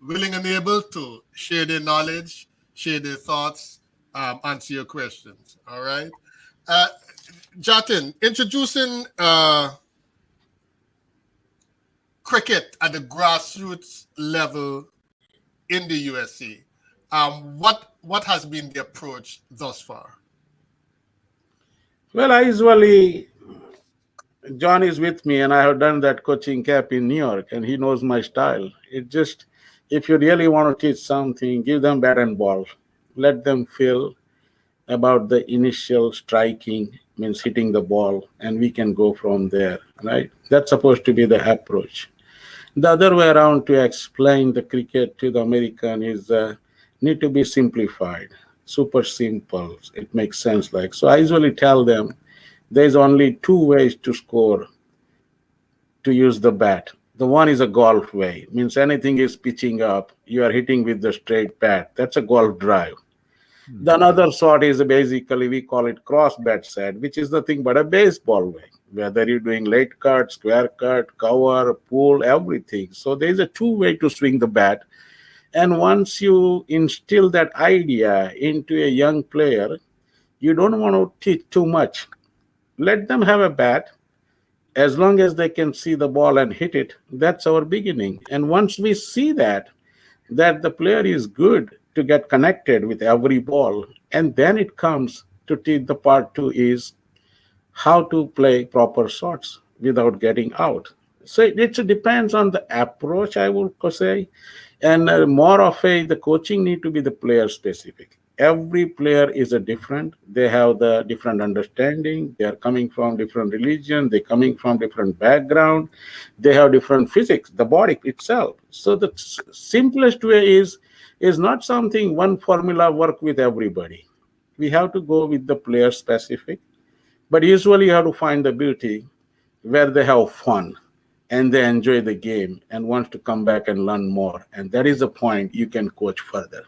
willing and able to share their knowledge, share their thoughts, answer your questions. All right. Jatin, introducing cricket at the grassroots level in the USA. What has been the approach thus far? Well, I usually, John is with me, and I have done that coaching camp in New York, and he knows my style. It just, if you really want to teach something, give them bat and ball. Let them feel about the initial striking, means hitting the ball, and we can go from there, right? That's supposed to be the approach. The other way around to explain the cricket to the American is need to be simplified, super simple. It makes sense. So I usually tell them there's only 2 ways to score to use the bat. The one is a golf way, means anything is pitching up, you are hitting with the straight bat. That's a golf drive. The another sort is basically, we call it cross bat set, which is nothing but a baseball way, whether you're doing late cut, square cut, cover, pull, everything. So there's a 2 way to swing the bat. And once you instill that idea into a young player, you don't want to teach too much. Let them have a bat. As long as they can see the ball and hit it, that's our beginning. And once we see that the player is good to get connected with every ball, and then it comes to teach the part two is how to play proper shots without getting out. So it depends on the approach, I would say, and more of the coaching need to be the player specific. Every player is a different. They have the different understanding. They are coming from different religion. They're coming from different background. They have different physics, the body itself. So the simplest way is not something one formula work with everybody. We have to go with the player specific, but usually you have to find the beauty where they have fun and they enjoy the game and want to come back and learn more. And that is the point you can coach further.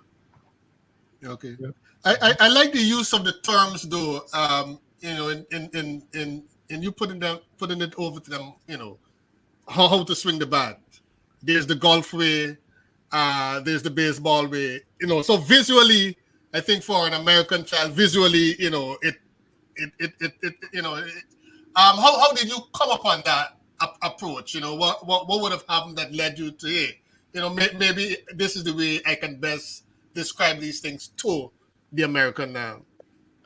Okay. I like the use of the terms though. You know, in you putting it over to them. You know, how to swing the bat. There's the golf way. There's the baseball way. You know, so visually, I think for an American child, visually, you know, how did you come upon that approach? You know, what would have happened that led you to it? You know, maybe this is the way I can best describe these things to the American now.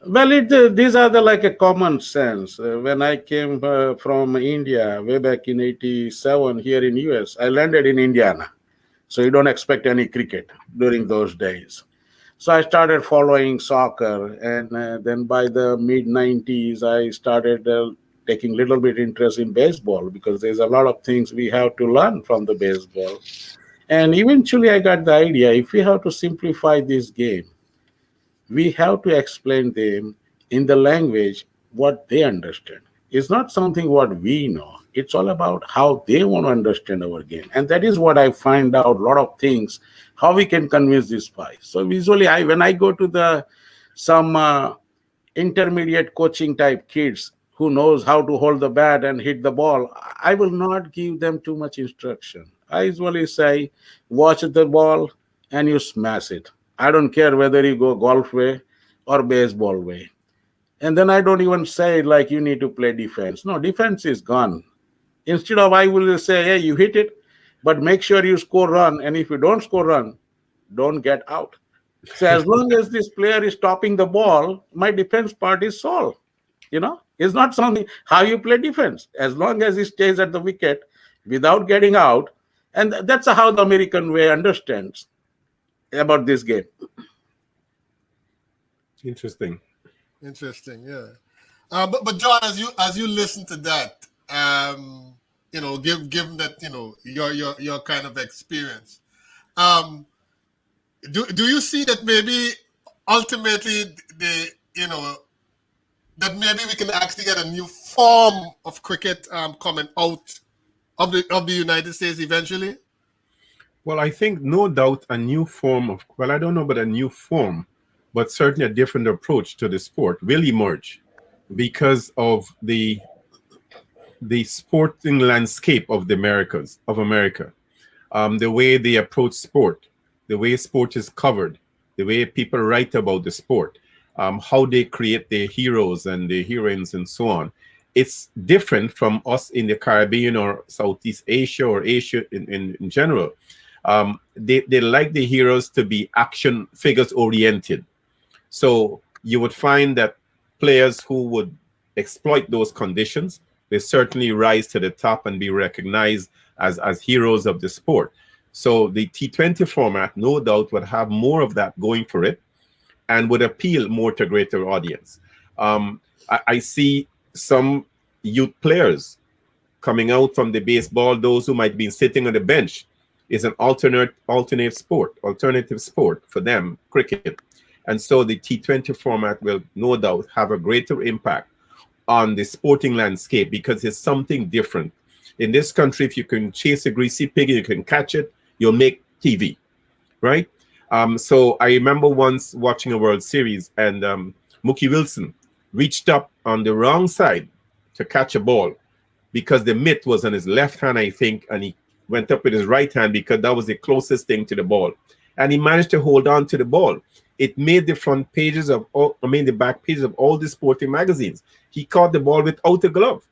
Well, these are like a common sense. When I came from India way back in '87 here in US, I landed in Indiana. So you don't expect any cricket during those days. So I started following soccer, and then by the mid '90s, I started taking little bit interest in baseball because there's a lot of things we have to learn from the baseball. And eventually, I got the idea: if we have to simplify this game, we have to explain them in the language what they understand. It's not something what we know. It's all about how they want to understand our game. And that is what I find out a lot of things, how we can convince this guy. So visually, when I go to some intermediate coaching type kids who knows how to hold the bat and hit the ball, I will not give them too much instruction. I usually say, watch the ball and you smash it. I don't care whether you go golf way or baseball way. And then I don't even say like you need to play defense. No, defense is gone. Instead of I will say, hey, you hit it, but make sure you score run. And if you don't score run, don't get out. So as long as this player is stopping the ball, my defense part is solved. You know, it's not something how you play defense. As long as he stays at the wicket without getting out, and that's how the American way understands about this game. Interesting. Yeah. But John, as you listen to that, you know, given that you know your kind of experience, do you see that maybe ultimately that maybe we can actually get a new form of cricket coming out of the United States eventually? Well, I think no doubt a new form of, well, I don't know about a new form, but certainly a different approach to the sport will emerge because of the sporting landscape of America, the way they approach sport, the way sport is covered, the way people write about the sport, how they create their heroes and their heroines and so on. It's different from us in the Caribbean or Southeast Asia or Asia in general. They like the heroes to be action figures oriented. So you would find that players who would exploit those conditions, they certainly rise to the top and be recognized as heroes of the sport. So the T20 format, no doubt, would have more of that going for it and would appeal more to a greater audience. I see some youth players coming out from the baseball, those who might be sitting on the bench, is an alternative sport for them, cricket. And so the T20 format will no doubt have a greater impact on the sporting landscape because it's something different. In this country, if you can chase a greasy pig, you can catch it, you'll make TV, right? So I remember once watching a World Series and Mookie Wilson reached up on the wrong side to catch a ball because the mitt was on his left hand, I think, and he went up with his right hand because that was the closest thing to the ball. and he managed to hold on to the ball. It made the front pages of the back pages of all the sporting magazines. He caught the ball without a glove.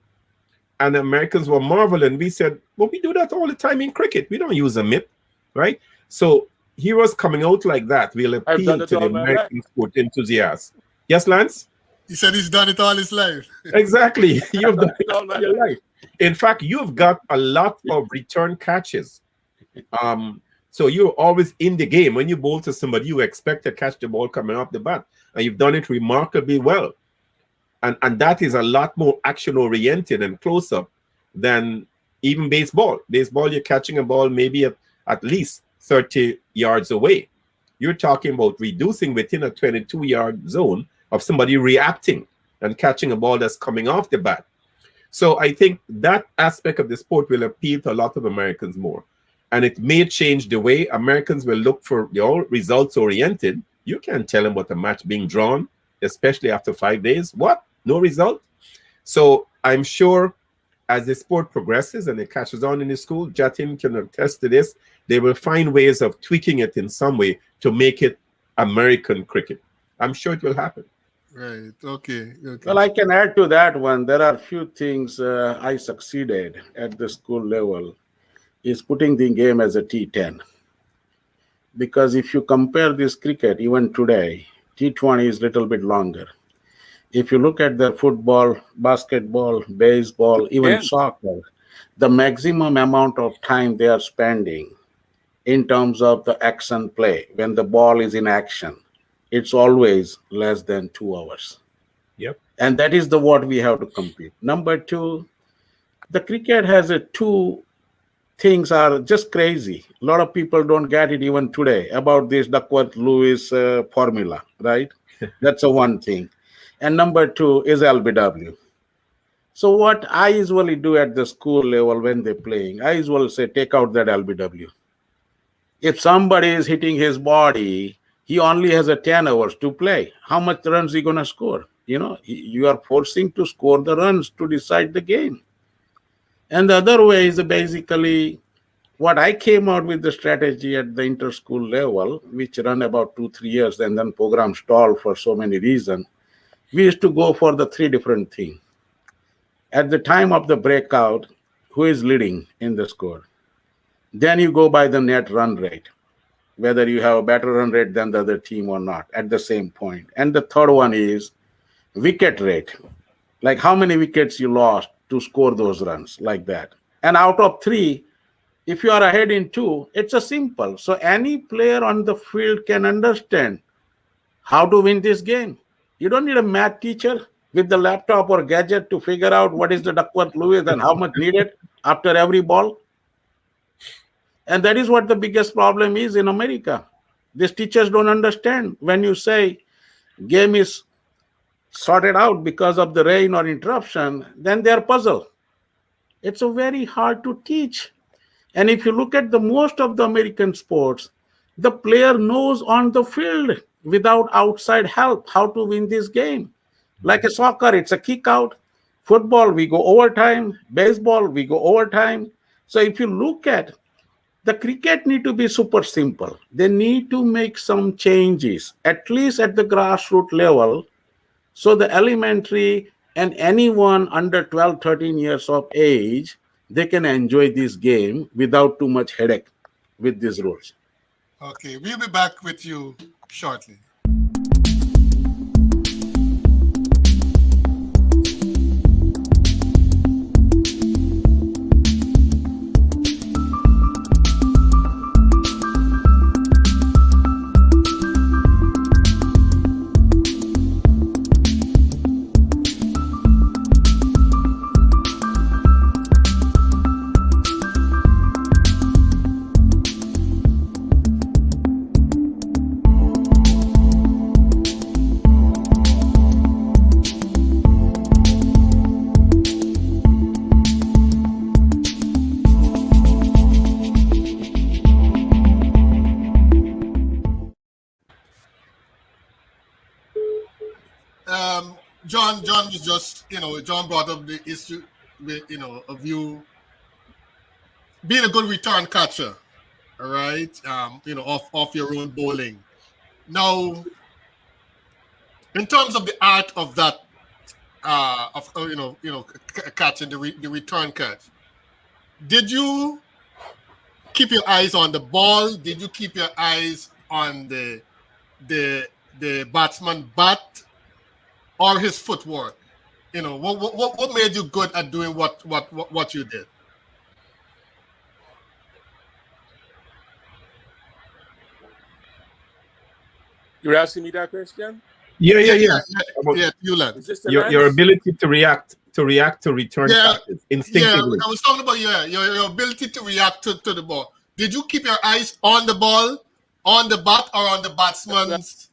And the Americans were marveling. We said, well, we do that all the time in cricket. We don't use a mitt, right? So heroes coming out like that will I've done appeal it to the all my American sport enthusiasts. Yes, Lance? He said he's done it all his life. Exactly. You've done it all my all your life. In fact, you've got a lot of return catches. So you're always in the game. When you bowl to somebody, you expect to catch the ball coming off the bat. And you've done it remarkably well. And that is a lot more action-oriented and close-up than even baseball. Baseball, you're catching a ball maybe at least 30 yards away. You're talking about reducing within a 22-yard zone of somebody reacting and catching a ball that's coming off the bat. So I think that aspect of the sport will appeal to a lot of Americans more. And it may change the way Americans will look for results-oriented. You can't tell them what a match being drawn, especially after 5 days. What? No result? So I'm sure as the sport progresses and it catches on in the school, Jatin can attest to this, they will find ways of tweaking it in some way to make it American cricket. I'm sure it will happen. Right. Okay. Well, I can add to that one. There are few things I succeeded at the school level is putting the game as a T10. Because if you compare this cricket, even today, T20 is a little bit longer. If you look at the football, basketball, baseball, even soccer, the maximum amount of time they are spending in terms of the action play, when the ball is in action, it's always less than 2 hours. Yep. And that is what we have to compete. Number two, the cricket has two things are just crazy. A lot of people don't get it even today about this Duckworth-Lewis formula, right? That's one thing. And number two is LBW. So what I usually do at the school level when they're playing, I usually say, take out that LBW. If somebody is hitting his body, he only has 10 hours to play. How much runs he going to score? You are forcing to score the runs to decide the game. And the other way is basically what I came out with the strategy at the inter-school level, which run about 2-3 years and then program stalled for so many reasons. We used to go for the 3 different things. At the time of the breakout, who is leading in the score? Then you go by the net run rate, whether you have a better run rate than the other team or not at the same point. And the third one is wicket rate, like how many wickets you lost to score those runs, like that. And out of 3, if you are ahead in 2, it's a simple. So any player on the field can understand how to win this game. You don't need a math teacher with the laptop or gadget to figure out what is the Duckworth-Lewis and how much needed after every ball. And that is what the biggest problem is in America. These teachers don't understand. When you say game is sorted out because of the rain or interruption, then they are puzzled. It's very hard to teach. And if you look at the most of the American sports, the player knows on the field without outside help how to win this game. Like a soccer, it's a kick out. Football, we go overtime. Baseball, we go overtime. So if you look at the cricket need to be super simple. They need to make some changes, at least at the grassroots level, so the elementary and anyone under 12, 13 years of age, they can enjoy this game without too much headache with these rules. Okay, we'll be back with you shortly. John was just, John brought up the issue with, of you being a good return catcher, all right, off your own bowling. Now, in terms of the art of that, catching the return catch, did you keep your eyes on the ball? Did you keep your eyes on the batsman bat or his footwork? What made you good at doing what you did? You're asking me that question? Yeah. You learn. Is this the Your Lance? ability to react to return catches instinctively. I was talking about your ability to react to the ball. Did you keep your eyes on the ball, on the bat, or on the batsman's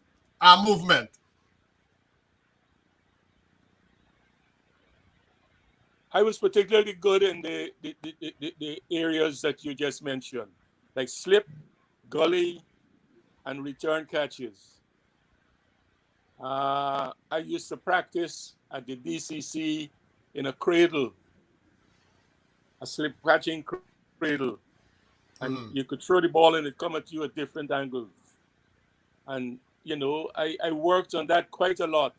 movement? I was particularly good in the areas that you just mentioned, like slip, gully, and return catches. I used to practice at the DCC in a cradle, a slip catching cradle. And you could throw the ball and it come at you at different angles. And, I worked on that quite a lot.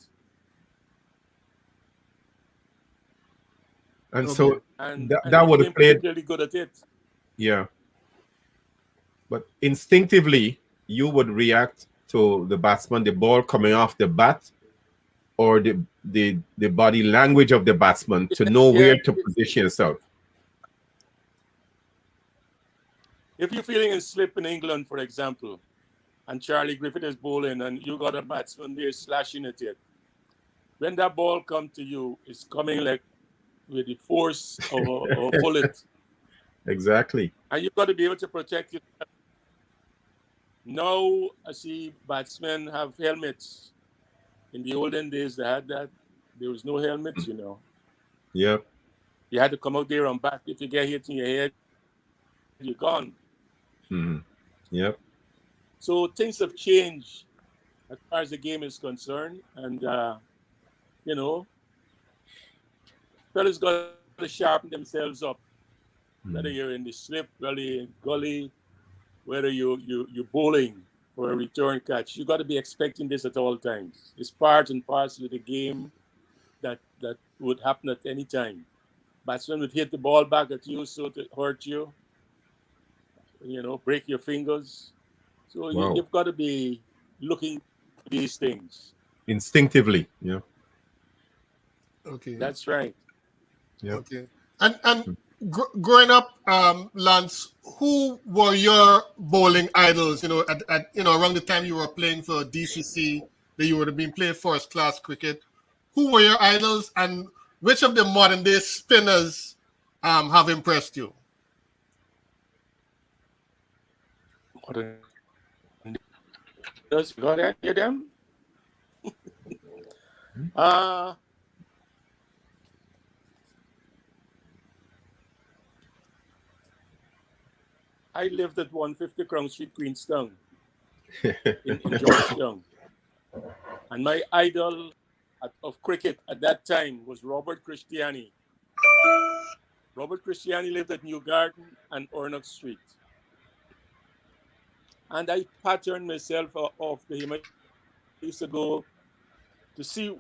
And so And that would have played particularly good at it. Yeah. But instinctively, you would react to the batsman, the ball coming off the bat, or the body language of the batsman to know where to position yourself. If you're feeling a slip in England, for example, and Charlie Griffith is bowling and you got a batsman there slashing at it, when that ball comes to you, it's coming like with the force of a bullet. Exactly. And you've got to be able to protect yourself. Now, I see batsmen have helmets. In the olden days, they had that. There was no helmets, Yep. You had to come out there and bat. If you get hit in your head, you're gone. Mm-hmm. Yep. So things have changed as far as the game is concerned. And, fellas got to sharpen themselves up. Whether you're in the slip, whether you're in gully, whether you're bowling for a return catch, you got to be expecting this at all times. It's part and parcel of the game that would happen at any time. Batsman would hit the ball back at you so to hurt you, break your fingers. So you've got to be looking for these things. Instinctively, yeah. Okay. That's right. Yeah. Okay. And growing up, Lance, who were your bowling idols? At around the time you were playing for DCC, that you would have been playing first class cricket. Who were your idols, and which of the modern day spinners have impressed you? Does you got to hear them? I lived at 150 Crown Street, Queenstown, in Georgetown. And my idol of cricket at that time was Robert Christiani. Robert Christiani lived at New Garden and Ornock Street. And I patterned myself off him. I used to go to see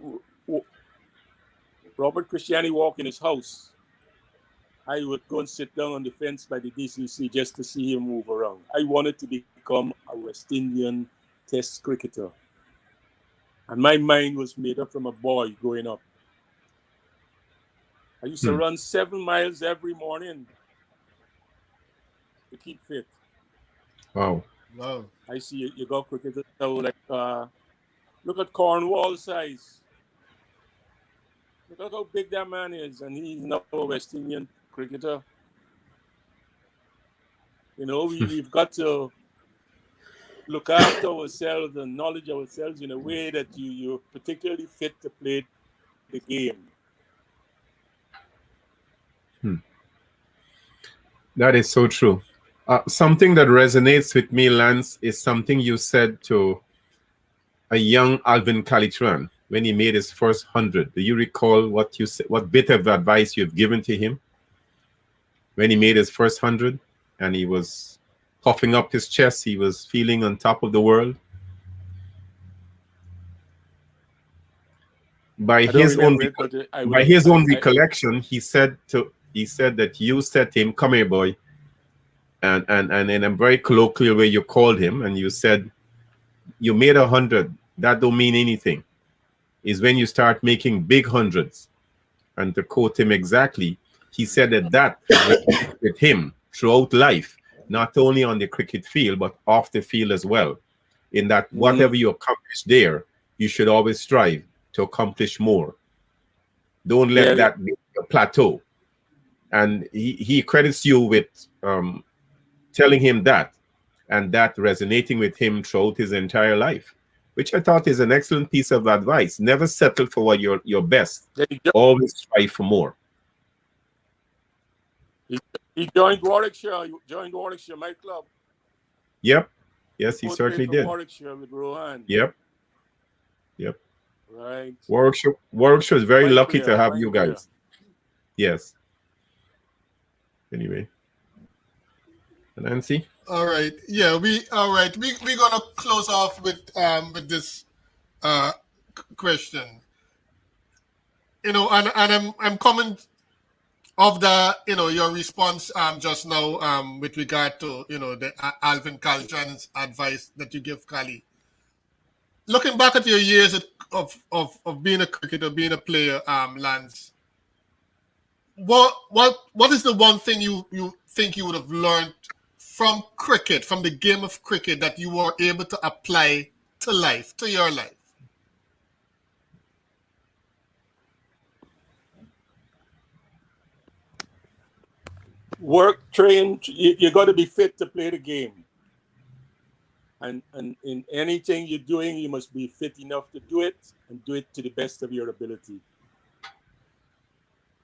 Robert Christiani walk in his house. I would go and sit down on the fence by the DCC just to see him move around. I wanted to become a West Indian Test cricketer. And my mind was made up from a boy growing up. I used to run 7 miles every morning to keep fit. Wow. I see you got cricketers now, like, look at Cornwall size. Look at how big that man is, and he's now a West Indian cricketer. We've got to look after ourselves and knowledge ourselves in a way that you're particularly fit to play the game. That is so true. Something that resonates with me, Lance, is something you said to a young Alvin Calitran when he made his first 100. Do you recall what you said, what bit of advice you've given to him when he made his first 100 and he was puffing up his chest. He was feeling on top of the world. By I don't his own remember it, but by his own recollection, he said that you said to him, "Come here, boy," and in a very colloquial way, you called him and you said, "You made 100. That don't mean anything. Is when you start making big hundreds." And to quote him exactly, he said that with him throughout life, not only on the cricket field but off the field as well. In that whatever you accomplish there, you should always strive to accomplish more. Don't let that be a plateau. And he credits you with telling him that, and that resonating with him throughout his entire life, which I thought is an excellent piece of advice. Never settle for what your best. Always strive for more. He joined Warwickshire. He joined Warwickshire nightclub. Yep. Yes, he certainly did. Warwickshire with Rohan. Yep. Right. Warwickshire is very lucky to have you guys. Yes. Anyway. Nancy? All right. Yeah, we're gonna close off with this question. You know, and I'm coming of the your response just now with regard to the Alvin Caljan's advice that you give Kali. Looking back at your years of being a cricketer, being a player, Lance, what is the one thing you think you would have learned from cricket, from the game of cricket, that you were able to apply to life, to your life? Work, train. You got to be fit to play the game. And in anything you're doing, you must be fit enough to do it and do it to the best of your ability.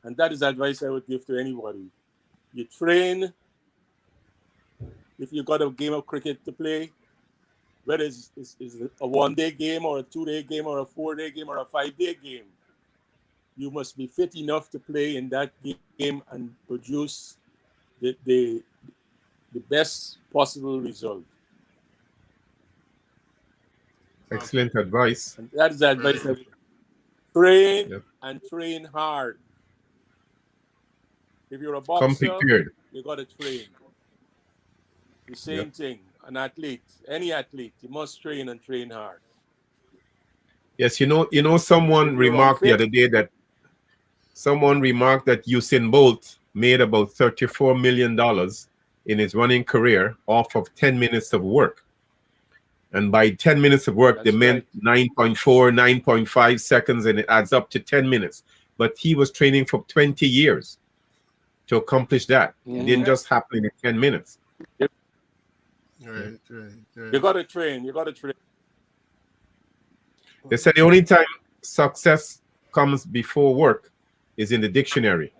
And that is advice I would give to anybody. You train. If you got a game of cricket to play, whether it's a 1-day game or a 2-day game or a 4-day game or a 5-day game, you must be fit enough to play in that game and produce the best possible result. Excellent advice. And that is the advice. Train and train hard. If you're a boxer, you got to train. The same thing. An athlete, any athlete, you must train and train hard. Yes, someone remarked the other day that Usain Bolt made about $34 million in his running career off of 10 minutes of work. And by 10 minutes of work, they meant 9.4, 9.5 seconds, and it adds up to 10 minutes. But he was training for 20 years to accomplish that. It didn't just happen in 10 minutes. Right. You got to train. They said the only time success comes before work is in the dictionary.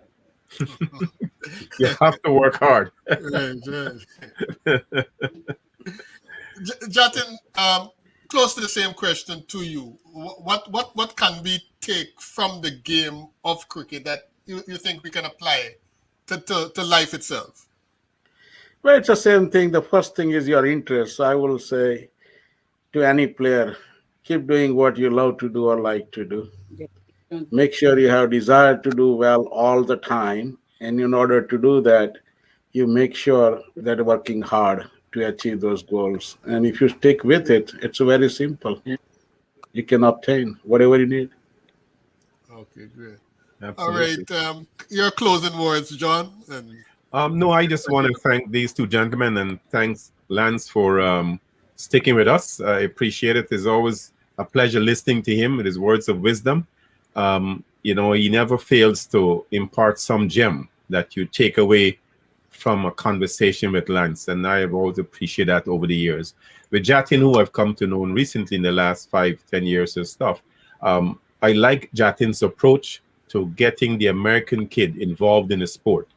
You have to work hard. Jatin, close to the same question to you. What can we take from the game of cricket that you think we can apply to life itself? Well, it's the same thing. The first thing is your interest. I will say to any player, keep doing what you love to do or like to do. Make sure you have desire to do well all the time. And in order to do that, you make sure that working hard to achieve those goals. And if you stick with it, it's very simple. You can obtain whatever you need. Okay, great. Absolutely. All right. Your closing words, John. No, I just want to thank these two gentlemen and thanks Lance for sticking with us. I appreciate it. It's always a pleasure listening to him with his words of wisdom. He never fails to impart some gem that you take away from a conversation with Lance, and I have always appreciated that over the years. With Jatin, who I've come to know recently in the last 5-10 years and stuff, I like Jatin's approach to getting the American kid involved in the sport.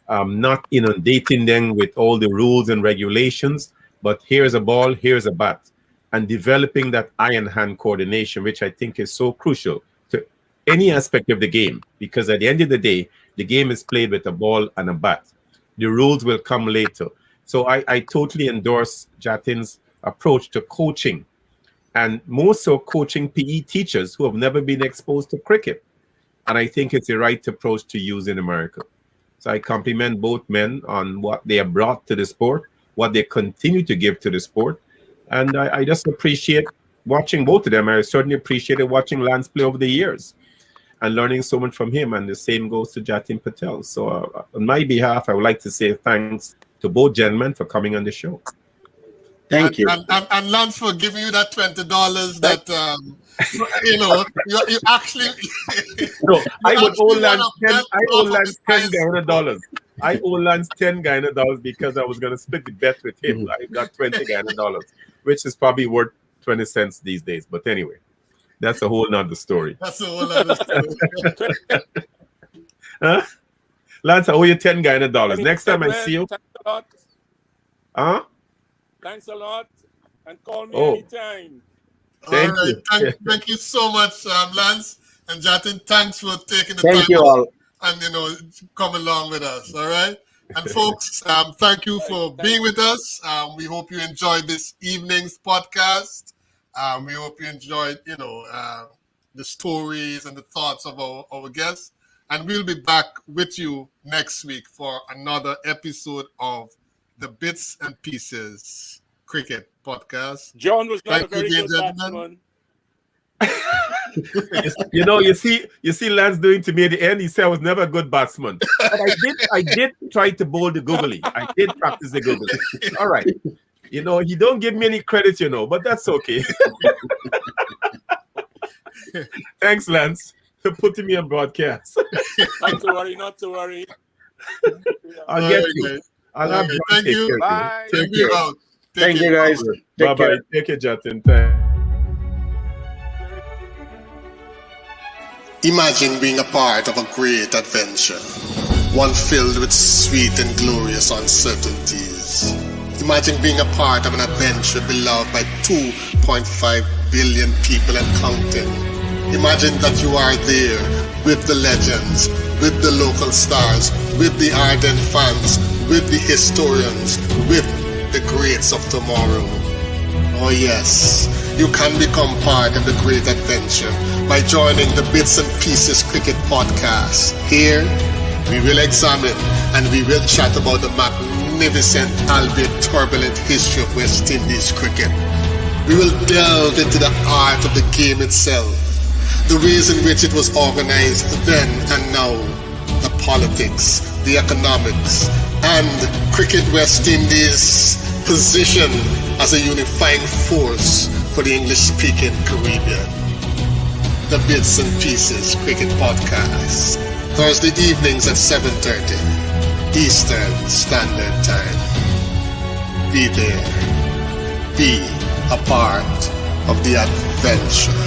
Not inundating them with all the rules and regulations, but here's a ball, here's a bat, and developing that eye-and-hand coordination, which I think is so crucial to any aspect of the game, because at the end of the day, the game is played with a ball and a bat. The rules will come later. So I totally endorse Jatin's approach to coaching, and more so coaching PE teachers who have never been exposed to cricket. And I think it's the right approach to use in America. So I compliment both men on what they have brought to the sport, what they continue to give to the sport. And I just appreciate watching both of them. I certainly appreciated watching Lance play over the years and learning so much from him. And the same goes to Jatin Patel. So on my behalf, I would like to say thanks to both gentlemen for coming on the show. Thank you. And Lance, for giving you that $20 that, you actually... No, I would owe Lance $10 $10 I owe Lance $10 because I was going to split the bet with him. I got $20 which is probably worth 20 cents these days. But anyway, that's a whole nother story. That's a whole other story. Huh? Lance, I owe you $10 Next time I see you. Thanks a lot. Huh? Thanks a lot. And call me Oh. anytime. Thank All right. you. Thank you so much, Lance and Jatin. Thanks for taking the Thank time you all. and come along with us. All right. And folks, thank you for being with us. We hope you enjoyed this evening's podcast. We hope you enjoyed, the stories and the thoughts of our guests. And we'll be back with you next week for another episode of the Bits and Pieces Cricket Podcast. John was not Thank a very you, good gentlemen. batsman. You see Lance doing to me at the end. He said I was never a good batsman. But I did try to bowl the googly. I did practice the googly. All right. He don't give me any credit, but that's okay. Thanks, Lance, for putting me on broadcast. Not to worry. I'll All get right, you. guys. I'll have Okay, John thank take you. care of Bye. Take Thank you care. out. Take Thank you, care. guys. Take Bye-bye. care. Take care, Jatin. Thanks. Imagine being a part of a great adventure, one filled with sweet and glorious uncertainties. Imagine being a part of an adventure beloved by 2.5 billion people and counting. Imagine that you are there with the legends, with the local stars, with the ardent fans, with the historians, with the greats of tomorrow. Oh yes, you can become part of the great adventure by joining the Bits and Pieces Cricket Podcast. Here, we will examine and we will chat about the magnificent, albeit turbulent history of West Indies cricket. We will delve into the art of the game itself, the ways in which it was organized then and now, the politics, the economics, and Cricket West Indies' position as a unifying force for the English-speaking Caribbean. The Bits and Pieces Cricket Podcast, Thursday evenings at 7:30 Eastern Standard Time. Be there. Be a part of the adventure.